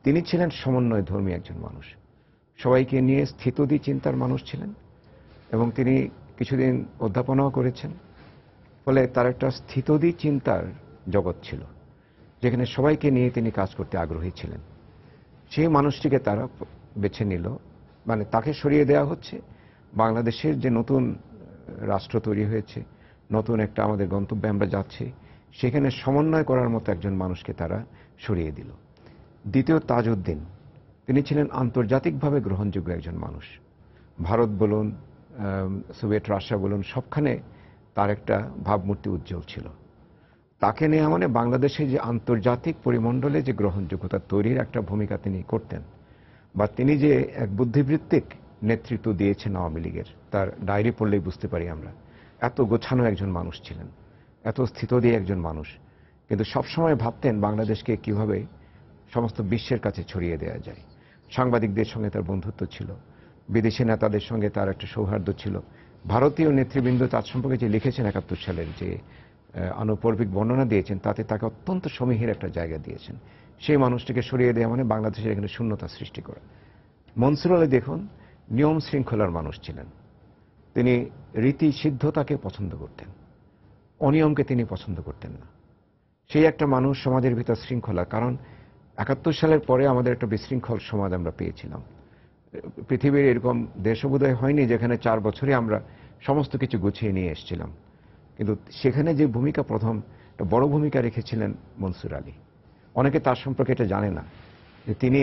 [SPEAKER 5] তিনি ছিলেন সমন্বয় ধর্মী একজন মানুষ, সবাইকে নিয়ে স্থিতধী চিন্তার মানুষ ছিলেন, এবং তিনি কিছুদিন অধ্যাপনাও করেছেন। ফলে তার একটা স্থিতধী চিন্তার জগৎ ছিল, যেখানে সবাইকে নিয়ে তিনি কাজ করতে আগ্রহী ছিলেন। সেই মানুষটিকে তারা বেছে নিল, মানে তাকে সরিয়ে দেওয়া হচ্ছে। বাংলাদেশের যে নতুন রাষ্ট্র তৈরি হয়েছে, নতুন একটা আমাদের গন্তব্যে আমরা যাচ্ছি, সেখানে সমন্বয় করার মতো একজন মানুষকে তারা সরিয়ে দিল। দ্বিতীয়, তাজউদ্দিন, তিনি ছিলেন আন্তর্জাতিকভাবে গ্রহণযোগ্য একজন মানুষ। ভারত বলুন, সোভিয়েত রাশিয়া বলুন, সবখানে তার একটা ভাবমূর্তি উজ্জ্বল ছিল। তাকে নেওয়া মানে বাংলাদেশে যে আন্তর্জাতিক পরিমণ্ডলে যে গ্রহণযোগ্যতা তৈরির একটা ভূমিকা তিনি করতেন, বা তিনি যে এক বুদ্ধিবৃত্তিক নেতৃত্ব দিয়েছেন আওয়ামী লীগের, তার ডায়েরি পড়লেই বুঝতে পারি আমরা। এত গোছানো একজন মানুষ ছিলেন, এত স্থিতধী একজন মানুষ, কিন্তু সবসময় ভাবতেন বাংলাদেশকে কিভাবে সমস্ত বিশ্বের কাছে ছড়িয়ে দেওয়া যায়। সাংবাদিকদের সঙ্গে তার বন্ধুত্ব ছিল, বিদেশি নেতাদের সঙ্গে তার একটা সৌহার্দ্য ছিল। ভারতীয় নেতৃবৃন্দ তার সম্পর্কে যে লিখেছেন 71 সালের যে আনুপর্বিক বর্ণনা দিয়েছেন, তাতে তাকে অত্যন্ত সমীহের একটা জায়গা দিয়েছেন। সেই মানুষটিকে সরিয়ে দেওয়া মানে বাংলাদেশের এখানে শূন্যতা সৃষ্টি করা। মনসুর আলী দেখুন নিয়ম শৃঙ্খলার মানুষ ছিলেন, তিনি রীতি সিদ্ধতাকে পছন্দ করতেন, অনিয়মকে তিনি পছন্দ করতেন না। সেই একটা মানুষ সমাজের ভিতর শৃঙ্খলা, কারণ 71 সালের পরে আমাদের একটা বিশৃঙ্খল সমাজ আমরা পেয়েছিলাম। পৃথিবীর এরকম দেশবোধয় হয়নি যেখানে 4 বছরে আমরা সমস্ত কিছু গুছিয়ে নিয়ে এসেছিলাম, কিন্তু সেখানে যে ভূমিকা প্রথম একটা বড় ভূমিকা রেখেছিলেন মনসুর আলী। অনেকে তার সম্পর্কে এটা জানে না যে তিনি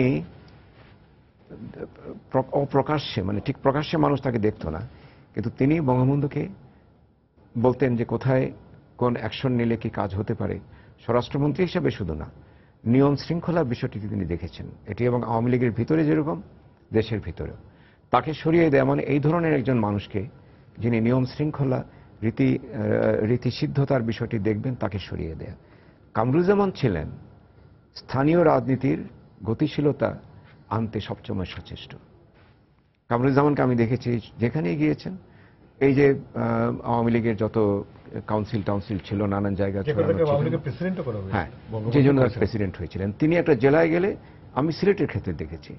[SPEAKER 5] অপ্রকাশ্যে, মানে ঠিক প্রকাশ্যে মানুষ তাকে দেখতো না, কিন্তু তিনি বঙ্গবন্ধুকে বলতেন যে কোথায় কোন অ্যাকশন নিলে কি কাজ হতে পারে। স্বরাষ্ট্রমন্ত্রী হিসেবে শুধু না, নিয়ম শৃঙ্খলার বিষয়টিকে তিনি দেখেছেন এটি, এবং আওয়ামী লীগের ভিতরে যেরকম দেশের ভিতরেও তাকে সরিয়ে দেয়া মানে এই ধরনের একজন মানুষকে যিনি নিয়ম শৃঙ্খলা রীতি সিদ্ধতার বিষয়টি দেখবেন, তাকে সরিয়ে দেয়া। কামরুজ্জামান ছিলেন স্থানীয় রাজনীতির গতিশীলতা আনতে সবসময় সচেষ্ট। কামরুজ্জামানকে আমি দেখেছি যেখানেই গিয়েছেন, এই যে আওয়ামী লীগের যত কাউন্সিল ছিল নানান জায়গা, হ্যাঁ, যে জন্য প্রেসিডেন্ট হয়েছিলেন, তিনি একটা জেলায় গেলে, আমি সিলেটের ক্ষেত্রে দেখেছি,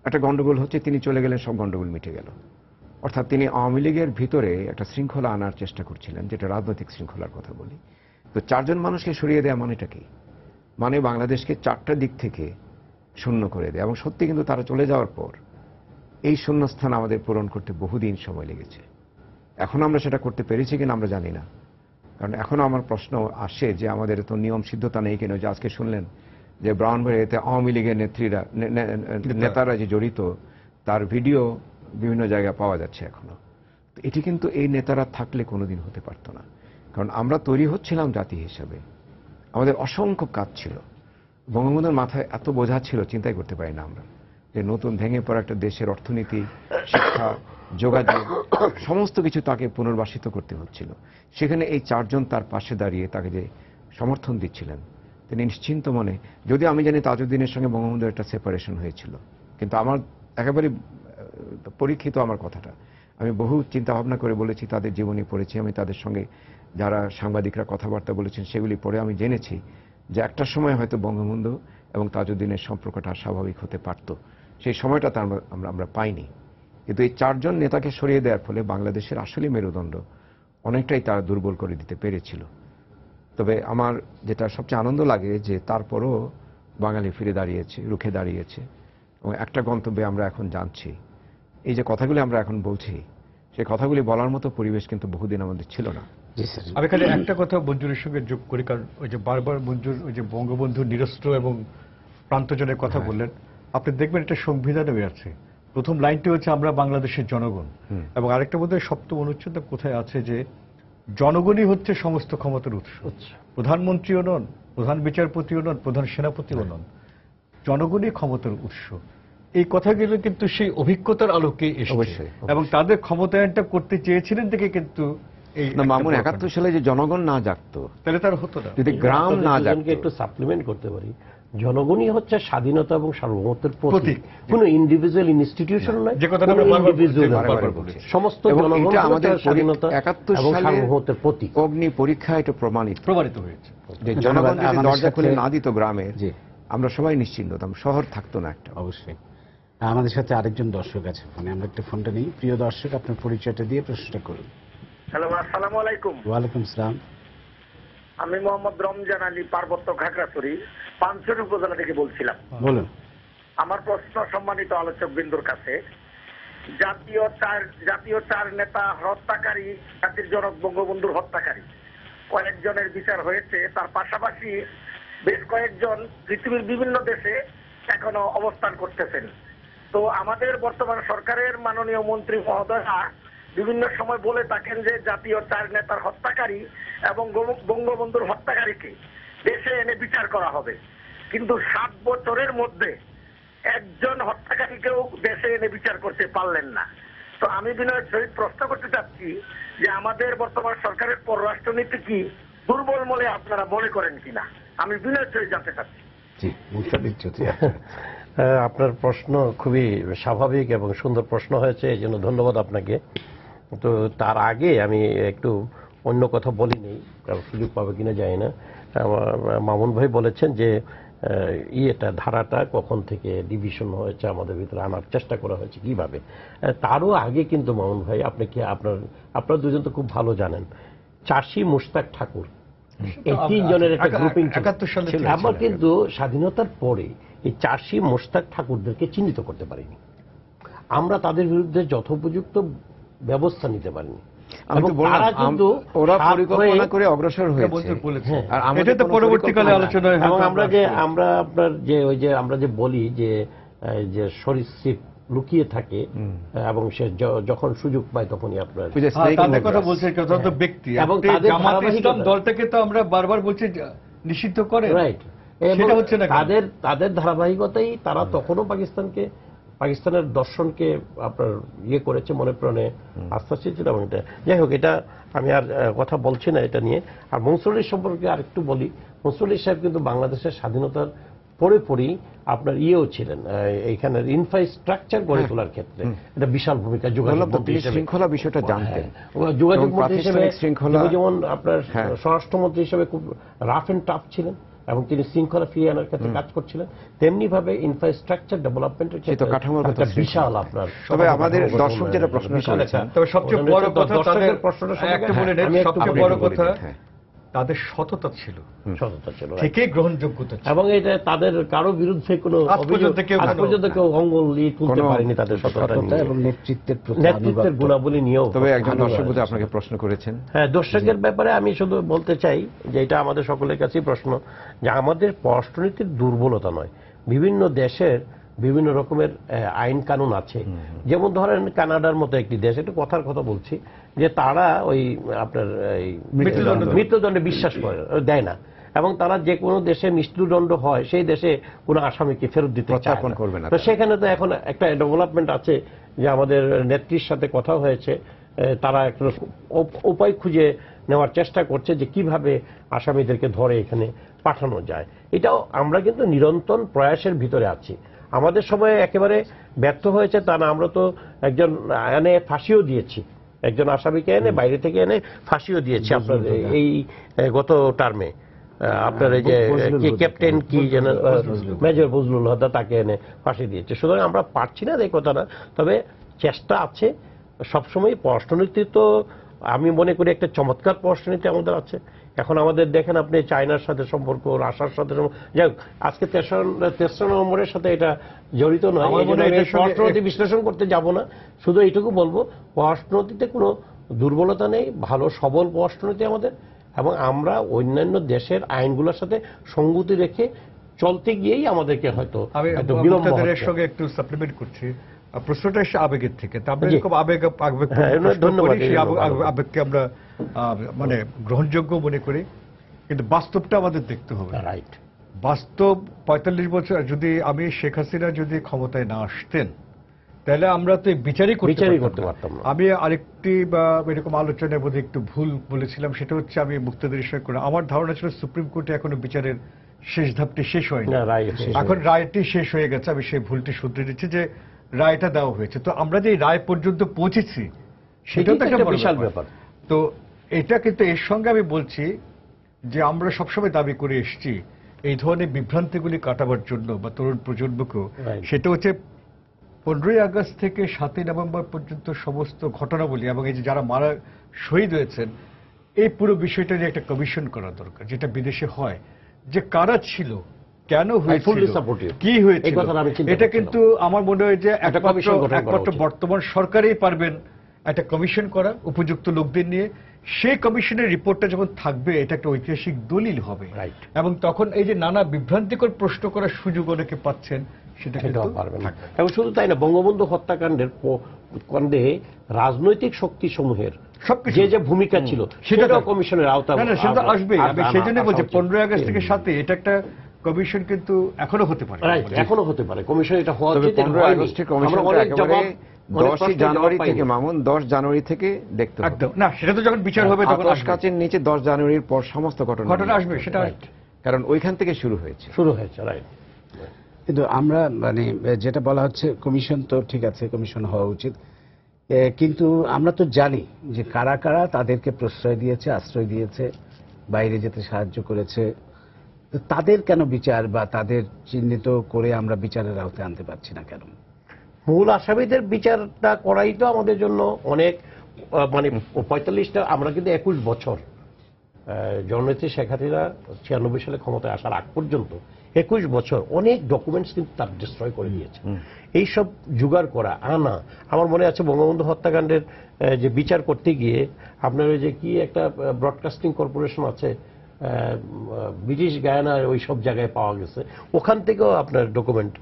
[SPEAKER 5] একটা গন্ডগোল হচ্ছে, তিনি চলে গেলেন, সব গন্ডগোল মিটে গেল। অর্থাৎ তিনি আওয়ামী লীগের ভিতরে একটা শৃঙ্খলা আনার চেষ্টা করছিলেন, যেটা রাজনৈতিক শৃঙ্খলার কথা বলি। তো 4 জন মানুষকে সরিয়ে দেওয়া মানেটা কি? মানে বাংলাদেশকে 4টা দিক থেকে শূন্য করে দেয়, এবং সত্যি কিন্তু তারা চলে যাওয়ার পর এই শূন্যস্থান আমাদের পূরণ করতে বহুদিন সময় লেগেছে। এখন আমরা সেটা করতে পেরেছি কিনা আমরা জানি না, কারণ এখনো আমার প্রশ্ন আসে যে আমাদের তো নিয়ম সিদ্ধতা নেই কেন। যে আজকে শুনলেন যে ব্রাউনবাড়িয়াতে আওয়ামী লীগের নেতারা যে জড়িত, তার ভিডিও বিভিন্ন জায়গায় পাওয়া যাচ্ছে এখনো। এটি কিন্তু এই নেতারা থাকলে কোনোদিন হতে পারত না, কারণ আমরা তৈরি হচ্ছিলাম জাতি হিসেবে, আমাদের অসংখ্য কাজ ছিল, বঙ্গবন্ধুর মাথায় এত বোঝা ছিল চিন্তাই করতে পারি না আমরা, যে নতুন ভেঙে পড়া একটা দেশের অর্থনীতি, শিক্ষা, যোগাযোগ, সমস্ত কিছু তাকে পুনর্বাসিত করতে হচ্ছিল। সেখানে এই 4 জন তার পাশে দাঁড়িয়ে তাকে যে সমর্থন দিচ্ছিলেন, তিনি নিশ্চিন্ত মনে, যদি আমি জানি তাজউদ্দিনের সঙ্গে বঙ্গবন্ধুর একটা সেপারেশন হয়েছিল, কিন্তু আমার একেবারে পরীক্ষিত আমার কথাটা, আমি বহু চিন্তা ভাবনা করে বলেছি, তাদের জীবনী পড়েছি, আমি তাদের সঙ্গে যারা সাংবাদিকরা কথাবার্তা বলেছেন সেগুলি পড়ে আমি জেনেছি যে একটা সময় হয়তো বঙ্গবন্ধু এবং তাজউদ্দিনের সম্পর্কটা স্বাভাবিক হতে পারত। সেই সময়টা আমরা পাইনি, কিন্তু এই 4 জন নেতাকে সরিয়ে দেওয়ার ফলে বাংলাদেশের আসলে মেরুদণ্ড অনেকটাই তারা দুর্বল করে দিতে পেরেছিল। তবে আমার যেটা সবচেয়ে আনন্দ লাগে যে তারপরও বাঙালি ফিরে দাঁড়িয়েছে, রুখে দাঁড়িয়েছে, এবং একটা গন্তব্যে আমরা এখন জানছি। এই যে কথাগুলি আমরা এখন বলছি, সেই কথাগুলি বলার মতো পরিবেশ কিন্তু বহুদিন আমাদের ছিল না।
[SPEAKER 3] আমি খালি একটা কথা মঞ্জুরের সঙ্গে যোগ করি, কারণ ওই যে বারবার মঞ্জুর ওই যে বঙ্গবন্ধু নিরস্ত্র এবং প্রান্তজনের কথা বললেন, আপনি দেখবেন এটা সংবিধানে আছে। প্রথম লাইনটি হচ্ছে আমরা বাংলাদেশের জনগণ, এবং আরেকটা বোধহয় 7ম অনুচ্ছেদ কোথায় আছে যে জনগণই হচ্ছে সমস্ত ক্ষমতার উৎস। প্রধানমন্ত্রীও নন, প্রধান বিচারপতিও নন, প্রধান সেনাপতিও নন, জনগণই ক্ষমতার উৎস। এই কথাগুলো কিন্তু সেই অভিজ্ঞতার আলোকে এসেছে, এবং তাদের ক্ষমতায়নটা করতে চেয়েছিলেন দেখে কিন্তু
[SPEAKER 5] মামুন 71 সালে যে জনগণ না জাগতো
[SPEAKER 3] তাহলে তার হতো না,
[SPEAKER 5] যদি গ্রাম না জাগতো।
[SPEAKER 2] একটু সাপ্লিমেন্ট করতে পারি, জনগণই হচ্ছে স্বাধীনতা এবং সার্বভৌমত্বের প্রতীক, কোনো ইন্ডিভিজুয়াল ইনস্টিটিউশন নয়,
[SPEAKER 3] যে কথাটা আমরা বারবার বলেছি।
[SPEAKER 2] সমস্ত জনগণ আমাদের স্বাধীনতা এবং সার্বভৌমত্বের প্রতীক।
[SPEAKER 5] অগ্নি পরীক্ষা এটা প্রমাণিত
[SPEAKER 3] হয়েছে
[SPEAKER 5] যে জনগণ যদি দরজা খুলে না দিত গ্রামের, আমরা সবাই নিশ্চিন্ত হতাম, শহর থাকতো না একটা।
[SPEAKER 1] অবশ্যই। আমাদের সাথে আরেকজন দর্শক আছে ফোনে, আমরা একটা ফোনটা নিই। প্রিয় দর্শক, আপনার পরিচয়টা দিয়ে প্রশ্নটা করুন।
[SPEAKER 6] হ্যালো, আসসালামু আলাইকুম।
[SPEAKER 1] ওয়ালাইকুম সালাম।
[SPEAKER 6] আমি মোহাম্মদ রমজান আলী, পার্বত্য খাগড়াছড়ি, পানছড়ি উপজেলা থেকে বলছিলাম।
[SPEAKER 1] বলুন।
[SPEAKER 6] আমার প্রশ্ন সম্মানিত আলোচক বিন্দুর কাছে, জাতীয় চার নেতা হত্যাকারী, জাতির জনক বঙ্গবন্ধুর হত্যাকারী কয়েকজনের বিচার হয়েছে, তার পাশাপাশি বেশ কয়েকজন পৃথিবীর বিভিন্ন দেশে এখনো অবস্থান করতেছেন। তো আমাদের বর্তমান সরকারের মাননীয় মন্ত্রী মহোদয়রা বিভিন্ন সময় বলে থাকেন যে জাতীয় চার নেতার হত্যাকারী এবং বঙ্গবন্ধুর হত্যাকারীকে দেশে এনে বিচার করা হবে, কিন্তু 7 বছরের মধ্যে একজন হত্যাকারীকেও দেশে এনে বিচার করতে পারলেন না। তো আমি বিনয়ের সহিত প্রশ্ন করতে চাচ্ছি যে আমাদের বর্তমান সরকারের পররাষ্ট্রনীতি কি দুর্বল বলে আপনারা মনে করেন কিনা, আমি বিনয়ের সহিত জানতে চাচ্ছি।
[SPEAKER 2] আপনার প্রশ্ন খুবই স্বাভাবিক এবং সুন্দর প্রশ্ন হয়েছে, এই জন্য ধন্যবাদ আপনাকে। তো তার আগে আমি একটু অন্য কথা বলিনি, কারণ সুযোগ পাবে কিনা জানি না। মামুন ভাই বলেছেন যে ইয়েটা ধারাটা কখন থেকে ডিভিশন হয়েছে আমাদের ভিতরে আনার চেষ্টা করা হয়েছে কিভাবে। তারও আগে কিন্তু মামুন ভাই আপনি কি আপনারা দুজন তো খুব ভালো জানেন, চাষী মুশতাক ঠাকুর এই 3 জনের একটা গ্রুপিং ছিল। আমরা কিন্তু স্বাধীনতার পরে এই চাষী মুশতাক ঠাকুরদেরকে চিহ্নিত করতে পারিনি, আমরা তাদের বিরুদ্ধে যথোপযুক্ত ব্যবস্থা নিতে পারিনি।
[SPEAKER 5] ওরা পরিকল্পনা করে অগ্রসর হয়েছে, আর আমাদের তো পরবর্তীকালে আলোচনা হয়।
[SPEAKER 2] এবং আমরা আপনার আমরা যে বলি যে সরীসৃপ লুকিয়ে থাকে এবং সে যখন সুযোগ পায় তখনই আপনার
[SPEAKER 3] তাদের কথা বলছে ব্যক্তি এবং জামাত ইসলাম দলটাকে তো আমরা বারবার বলছি নিষিদ্ধ করে,
[SPEAKER 2] রাইট। সেটা হচ্ছে না তাদের ধারাবাহিকতাই তারা তখনও পাকিস্তানের দর্শনকে আপনার ইয়ে করেছে, মনে প্রাণে আস্থা ছিল। এবং এটা যাই হোক, এটা আমি আর কথা বলছি না এটা নিয়ে। আর মনসুর আলী সম্পর্কে আর একটু বলি, মনসুর আলী সাহেব কিন্তু বাংলাদেশের স্বাধীনতার পরেই আপনার ইয়েও ছিলেন, এইখানের ইনফ্রাস্ট্রাকচার গড়ে তোলার ক্ষেত্রে এটা বিশাল ভূমিকা যোগাযোগ
[SPEAKER 5] শৃঙ্খলা বিষয়টা জানতেন,
[SPEAKER 2] যোগাযোগ মন্ত্রী হিসেবে যেমন আপনার স্বরাষ্ট্রমন্ত্রী হিসেবে খুব রাফ এন্ড টাফ ছিলেন এবং তিনি শৃঙ্খলা ফিরিয়ে আনার ক্ষেত্রে কাজ করছিলেন, তেমনি ভাবে ইনফ্রাস্ট্রাকচার ডেভেলপমেন্টের ক্ষেত্রে একটা বিশাল আপনার।
[SPEAKER 5] তবে আমাদের দর্শক যেটা প্রশ্ন করেছেন,
[SPEAKER 3] তবে সবচেয়ে বড় কথা দর্শকের প্রশ্নটা একটা বলে নেন, সবচেয়ে বড় কথা তাদের সততা ছিল ঠিকই গ্রহণযোগ্যতা ছিল,
[SPEAKER 2] এবং এটা তাদের কারো বিরুদ্ধে কোনো অভিযোগ আজ পর্যন্ত কেউ অঙ্গলি তুলতে পারেনি তাদের সততা এবং নেতৃত্বের গুণাবলী নিয়েও।
[SPEAKER 5] তবে একজন দর্শক বোধহয় আপনাকে প্রশ্ন করেছেন।
[SPEAKER 2] হ্যাঁ, দর্শকের ব্যাপারে আমি শুধু বলতে চাই যে এটা আমাদের সকলের কাছেই প্রশ্ন, যে আমাদের পররাষ্ট্রনীতির দুর্বলতা নয়, বিভিন্ন দেশের বিভিন্ন রকমের আইন কানুন আছে। যেমন ধরেন কানাডার মতো একটি দেশ, একটু কথার কথা বলছি, যে তারা ওই আপনার মৃত্যুদণ্ডে বিশ্বাস করে দেয় না, এবং তারা যে কোনো দেশে মৃত্যুদণ্ড হয় সেই দেশে কোনো আসামিকে ফেরত দিতে
[SPEAKER 5] করবে না।
[SPEAKER 2] তো সেখানে তো এখন একটা ডেভেলপমেন্ট আছে যে আমাদের নেত্রীর সাথে কথা হয়েছে, তারা একটা উপায় খুঁজে নেওয়ার চেষ্টা করছে যে কিভাবে আসামিদেরকে ধরে এখানে পাঠানো যায়। এটাও আমরা কিন্তু নিরন্তর প্রয়াসের ভিতরে আছি। আমাদের সময়ে একেবারে ব্যর্থ হয়েছে তা না, আমরা তো একজন এনে ফাঁসিও দিয়েছি, একজন আসামিকে এনে বাইরে থেকে এনে ফাঁসিও দিয়েছি আপনার এই গত টার্মে। আপনার এই যে ক্যাপ্টেন কি যেন মেজর ফজলুল হক তাকে এনে ফাঁসি দিয়েছে। সুতরাং আমরা পারছি না এই কথা না, তবে চেষ্টা আছে সবসময়। পররাষ্ট্রনীতি তো আমি মনে করি একটা চমৎকার পররাষ্ট্রনীতি আমাদের আছে। এখন আমাদের দেখেন আপনি চায়নার সাথে সম্পর্ক, রাশিয়ার সাথে যাই হোক, আজকে তেসরা নভেম্বরের সাথে এটা জড়িত নয়, পররাষ্ট্রনীতি বিশ্লেষণ করতে যাব না। শুধু এইটুকু বলবো, পররাষ্ট্রনীতিতে কোনো দুর্বলতা নেই, ভালো সবল পররাষ্ট্রনীতি আমাদের, এবং আমরা অন্যান্য দেশের আইনগুলোর সাথে সঙ্গতি রেখে চলতে গিয়েই আমাদেরকে হয়তো বিলম্ব হচ্ছে।
[SPEAKER 3] সঙ্গে একটু সাপ্লিমেন্ট করছি, প্রশ্নটা এসে আবেগের থেকে, খুব আবেগকে আমরা মানে গ্রহণযোগ্য মনে করি, কিন্তু বাস্তবটা আমাদের দেখতে হবে।
[SPEAKER 2] রাইট,
[SPEAKER 3] বাস্তব 45 বছর যদি আমি শেখ হাসিনা যদি ক্ষমতায় না আসতেন তাহলে আমরা তো বিচারই করতে পারতাম না। আমি আরেকটি বা এরকম আলোচনায় বোধহয় একটু ভুল বলেছিলাম, সেটা হচ্ছে আমি মুক্তাদির বিষয় করে আমার ধারণা ছিল সুপ্রিম কোর্টে এখনো বিচারের শেষ ধাপটি শেষ হয়নি, এখন রায়টি শেষ হয়ে গেছে। আমি সেই ভুলটি শুধরে দিচ্ছি যে রায়টা দেওয়া হয়েছে, তো আমরা যে রায় পর্যন্ত পৌঁছেছি সেটাও তো একটা বিশাল ব্যাপার। তো এটা কিন্তু এর সঙ্গে আমি বলছি যে আমরা সবসময় দাবি করে এসেছি এই ধরনের বিভ্রান্তিগুলি কাটাবার জন্য বা তরুণ প্রজন্মকেও, সেটা হচ্ছে 15ই আগস্ট থেকে 7ই নভেম্বর পর্যন্ত সমস্ত ঘটনাবলী এবং এই যে যারা শহীদ হয়েছেন, এই পুরো বিষয়টা নিয়ে একটা কমিশন করা দরকার, যেটা বিদেশে হয়, যে কারা ছিল, কেন হয়েছিল, কি হয়েছিল। এটা কিন্তু আমার মনে হয় যে একমাত্র বর্তমান সরকারই পারবেন একটা কমিশন করা উপযুক্ত লোকদের নিয়ে। সেই কমিশনের রিপোর্টটা যখন থাকবে এটা একটা ঐতিহাসিক দলিল হবে, এবং তখন এই যে নানা বিভ্রান্তিকর প্রশ্ন করার সুযোগ অনেকে পাচ্ছেন সেটা পারবেন না।
[SPEAKER 2] এবং শুধু তাই না, বঙ্গবন্ধু হত্যাকাণ্ডের কাণ্ডে রাজনৈতিক শক্তি সমূহের যে যে ভূমিকা ছিল সেটাও কমিশনের আওতায়
[SPEAKER 3] আসবে। আমি সেই জন্য বলছি 15 আগস্ট থেকে 7 এটা একটা কমিশন কিন্তু এখনো হতে পারে,
[SPEAKER 2] এখনো হতে পারে কমিশন। এটা হওয়া উচিত।
[SPEAKER 5] 15 আগস্টের কমিশন 10 জানুয়ারি থেকে মামুন 10 জানুয়ারি থেকে দেখতে হবে
[SPEAKER 3] না, সেটা তো যখন বিচার হবে তখন
[SPEAKER 5] কাচের নিচে 10 জানুয়ারির পর সমস্ত ঘটনা
[SPEAKER 3] আসবে, সেটা
[SPEAKER 5] কারণ ওইখান থেকে শুরু হয়েছে।
[SPEAKER 2] রাইট।
[SPEAKER 1] কিন্তু আমরা মানে যেটা বলা হচ্ছে কমিশন তো ঠিক আছে, কমিশন হওয়া উচিত, কিন্তু আমরা তো জানি যে কারা কারা তাদেরকে প্রশ্রয় দিয়েছে, আশ্রয় দিয়েছে, বাইরে যেতে সাহায্য করেছে, তো তাদের কেন বিচার বা তাদের চিহ্নিত করে আমরা বিচারের আওতায় আনতে পারছি না কেন?
[SPEAKER 2] মূল আসামিদের বিচারটা করাই তো আমাদের জন্য অনেক মানে 45টা, আমরা কিন্তু 21 বছর জননেত্রী শেখ হাসিনা 96 সালে ক্ষমতায় আসার আগ পর্যন্ত 21 বছর অনেক ডকুমেন্টস কিন্তু তার ডিস্ট্রয় করে দিয়েছে। এইসব জোগাড় করা আনা, আমার মনে আছে বঙ্গবন্ধু হত্যাকাণ্ডের যে বিচার করতে গিয়ে আপনার ওই যে কি একটা ব্রডকাস্টিং কর্পোরেশন আছে ব্রিটিশ গায়ানার ওই সব জায়গায় পাওয়া গেছে, ওখান থেকেও আপনার ডকুমেন্ট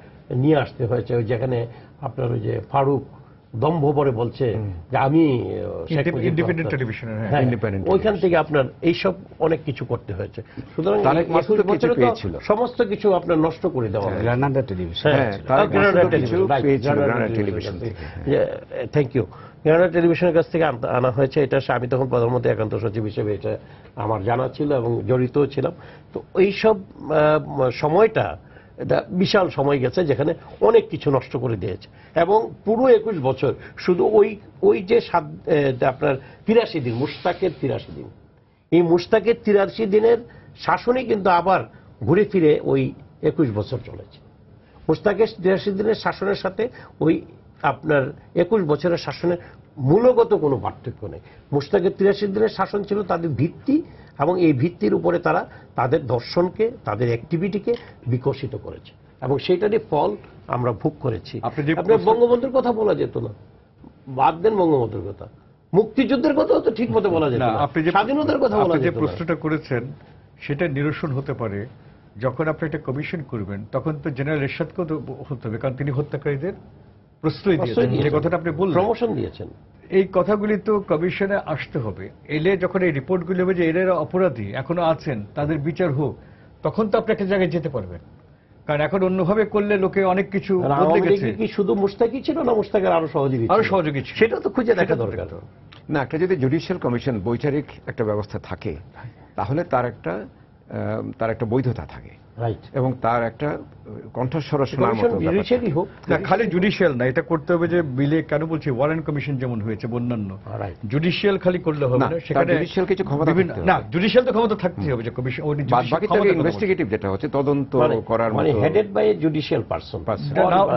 [SPEAKER 2] নিয়ে আসতে হয়েছে, ওই যেখানে আপনার ওই যে ফারুক দম্ভ পরে বলছে যে আমি
[SPEAKER 3] ইন্ডিপেন্ডেন্ট টেলিভিশনের
[SPEAKER 2] ওইখান থেকে আপনার এইসব অনেক কিছু করতে হয়েছে। সুতরাং 21 বছরে তো সমস্ত কিছু আপনার নষ্ট করে দেওয়া হয়েছে।
[SPEAKER 1] Granada television,
[SPEAKER 2] thank you. Granada টেলিভিশনের কাছ থেকে আনা হয়েছে। এটা আমি তখন প্রধানমন্ত্রী একান্ত সচিব হিসেবে এটা আমার জানা ছিল এবং জড়িতও ছিলাম। তো এইসব সময়টা এটা বিশাল সময় গেছে যেখানে অনেক কিছু নষ্ট করে দিয়েছে এবং পুরো 21 বছর শুধু ওই যে আপনার 83 দিন মুশতাকের 83 দিন, এই মুশতাকের 83 দিনের শাসনই কিন্তু আবার ঘুরে ফিরে ওই 21 বছর চলেছে। মুশতাকের 83 দিনের শাসনের সাথে ওই আপনার 21 বছরের শাসনের মূলগত কোনো পার্থক্য নেই। মুশতাকের 83 দিনের শাসন ছিল তাদের ভিত্তি এবং এই ভিত্তির উপরে তারা তাদের দর্শনকে, তাদের অ্যাক্টিভিটিকে বিকশিত করেছে এবং সেইটারই ফল আমরা ভোগ করেছি। আপনার বঙ্গবন্ধুর কথা বলা যেত না, বাদ দেন বঙ্গবন্ধুর কথা, মুক্তিযুদ্ধের কথাও তো ঠিক মতো বলা যেত না, স্বাধীনতার কথা বলা যেত না।
[SPEAKER 3] যে প্রশ্নটা করেছেন সেটা নিরসন হতে পারে যখন আপনি একটা কমিশন করবেন, তখন তো জেনারেল এরশাদকেও হতে হবে, কারণ তিনি হত্যাকারীদের প্রশ্রয় দিয়েছেন, যে কথাটা আপনি বললেন,
[SPEAKER 2] প্রমোশন দিয়েছেন।
[SPEAKER 3] এই কথাগুলি তো কমিশনে আসতে হবে। এলে যখন এই রিপোর্টগুলি হবে যে এরা অপরাধী এখনো আছেন, তাদের বিচার হোক, তখন তো আপনি একটা জায়গায় যেতে পারবেন। কারণ এখন অন্যভাবে করলে লোকে অনেক কিছু বদলে গেছে।
[SPEAKER 2] কি শুধু মুশতাকই ছিল না, মুশতাকের আরো সহযোগী ছিল, সেটা তো খুঁজে দেখা দরকার।
[SPEAKER 5] না, একটা যদি জুডিশিয়াল কমিশন বৈচারিক একটা ব্যবস্থা থাকে তাহলে তার একটা বৈধতা থাকে এবং তার একটা কণ্ঠস্বর শোনার মতো
[SPEAKER 3] না, খালি জুডিশিয়াল না, এটা করতে হবে যে বিলে কেন বলছি ওয়ারেন্ট কমিশন যেমন হয়েছে অন্যান্য, জুডিশিয়াল খালি করলে হবে না, সেখানে
[SPEAKER 5] জুডিশিয়াল কিছু ক্ষমতা
[SPEAKER 3] না, জুডিশিয়াল তো ক্ষমতা থাকতেই হবে যে কমিশন
[SPEAKER 5] বাকি ইনভেস্টিগেটিভ যেটা হচ্ছে তদন্ত করার মতো,
[SPEAKER 2] headed by a judicial person,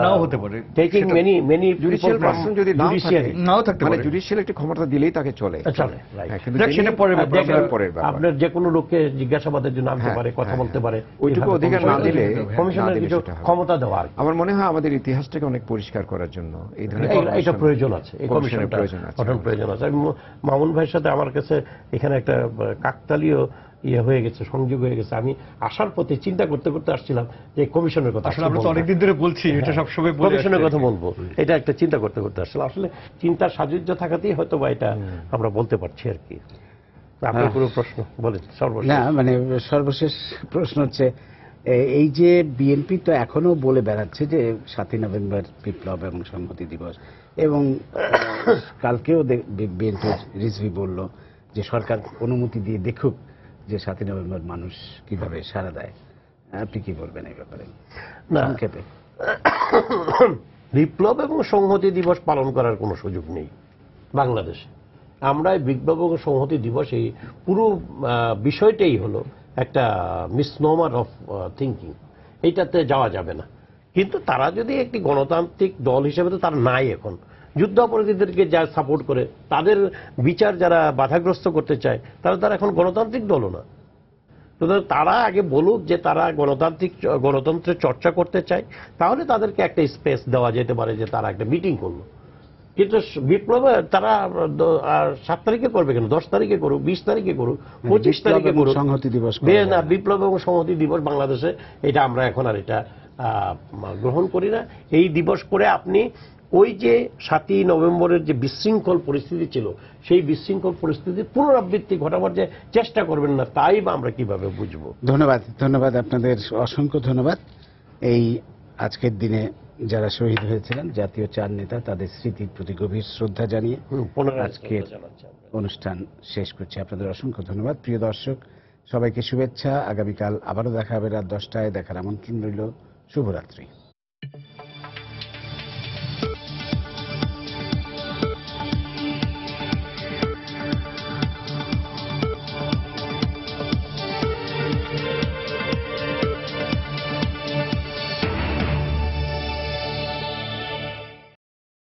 [SPEAKER 3] নাও হতে পারে,
[SPEAKER 2] টেকিং মেনি
[SPEAKER 5] জুডিশিয়াল পারসন যদি
[SPEAKER 3] নাও থাকতে পারে,
[SPEAKER 5] জুডিশিয়াল একটি ক্ষমতা দিলেই তাকে চলে,
[SPEAKER 3] কিন্তু সেটা পরের ব্যাপার।
[SPEAKER 2] আপনার যে কোনো লোককে জিজ্ঞাসাবাদের জন্য আনতে পারে, কথা বলতে পারে,
[SPEAKER 5] ওইটুকু অধিকার না দিলে
[SPEAKER 2] কমিশনের কিছু ক্ষমতা দেওয়া।
[SPEAKER 5] আমার মনে হয় আমাদের ইতিহাসটাকে অনেক পরিষ্কার করার জন্য এই ধরনের
[SPEAKER 2] এটা প্রয়োজন আছে, এই কমিশনের প্রয়োজন আছে। মামুন ভাইয়ের সাথে আমার কাছে এখানে একটা কাকতালীয় হয়ে গেছে, সংযোগ হয়ে গেছে। আমি আসার পথে চিন্তা করতে করতে আসছিলাম যে কমিশনের কথা,
[SPEAKER 3] আসলে আমরা তো অনেকদিন ধরে বলছি, এটা সবসময়
[SPEAKER 2] কমিশনের কথা বলবো, এটা একটা চিন্তা করতে করতে আসছিলাম। আসলে চিন্তার সাজুজ্য থাকাতেই হয়তো বা এটা আমরা বলতে পারছি আর কি। আপনার কোনো প্রশ্ন বলেন?
[SPEAKER 1] না, মানে সর্বশেষ প্রশ্ন হচ্ছে এই যে বিএনপি তো এখনো বলে বেড়াচ্ছে যে 7ই নভেম্বর বিপ্লব এবং সংহতি দিবস, এবং কালকেও বিএনপির রিজভি বলল যে সরকার অনুমতি দিয়ে দেখুক যে 7ই নভেম্বর মানুষ কিভাবে সাড়া দেয়। আপনি কি বলবেন এই ব্যাপারে?
[SPEAKER 2] না,
[SPEAKER 1] সংক্ষেপে।
[SPEAKER 2] বিপ্লব এবং সংহতি দিবস পালন করার কোনো সুযোগ নেই বাংলাদেশে। আমরা বিপ্লব এবং সংহতি দিবস এই পুরো বিষয়টাই হলো একটা মিসনোমার অফ থিঙ্কিং, এইটাতে যাওয়া যাবে না। কিন্তু তারা যদি একটি গণতান্ত্রিক দল হিসেবে, তো তারা নাই এখন, যুদ্ধাপরাধীদেরকে যা সাপোর্ট করে, তাদের বিচার যারা বাধাগ্রস্ত করতে চায়, তারা এখন গণতান্ত্রিক দলও না। সুতরাং তারা আগে বলুক যে তারা গণতন্ত্রের চর্চা করতে চায়, তাহলে তাদেরকে একটা স্পেস দেওয়া যেতে পারে যে তারা একটা মিটিং করলো। কিন্তু বিপ্লব তারা 7 তারিখে করবে কেন? 10 তারিখে করুক, 20 তারিখে করুক, 25 তারিখে করুক,
[SPEAKER 1] সংহতি দিবস
[SPEAKER 2] না, বিপ্লব এবং সংহতি দিবস বাংলাদেশে এটা আমরা এখন আর এটা গ্রহণ করি না। এই দিবস করে আপনি ওই যে 7ই নভেম্বরের যে বিশৃঙ্খল পরিস্থিতি ছিল, সেই বিশৃঙ্খল পরিস্থিতির পুনরাবৃত্তি ঘটাবার যে চেষ্টা করবেন না, তাই বা আমরা কিভাবে বুঝবো?
[SPEAKER 1] ধন্যবাদ আপনাদের, অসংখ্য ধন্যবাদ। এই আজকের দিনে যারা শহীদ হয়েছিলেন, জাতীয় 4 নেতা, তাদের স্মৃতির প্রতি গভীর শ্রদ্ধা জানিয়ে আজকের অনুষ্ঠান শেষ করছি। আপনাদের অসংখ্য ধন্যবাদ। প্রিয় দর্শক, সবাইকে শুভেচ্ছা। আগামীকাল আবারও দেখা হবে রাত 10টায়। দেখার আমন্ত্রণ রইল। শুভরাত্রি।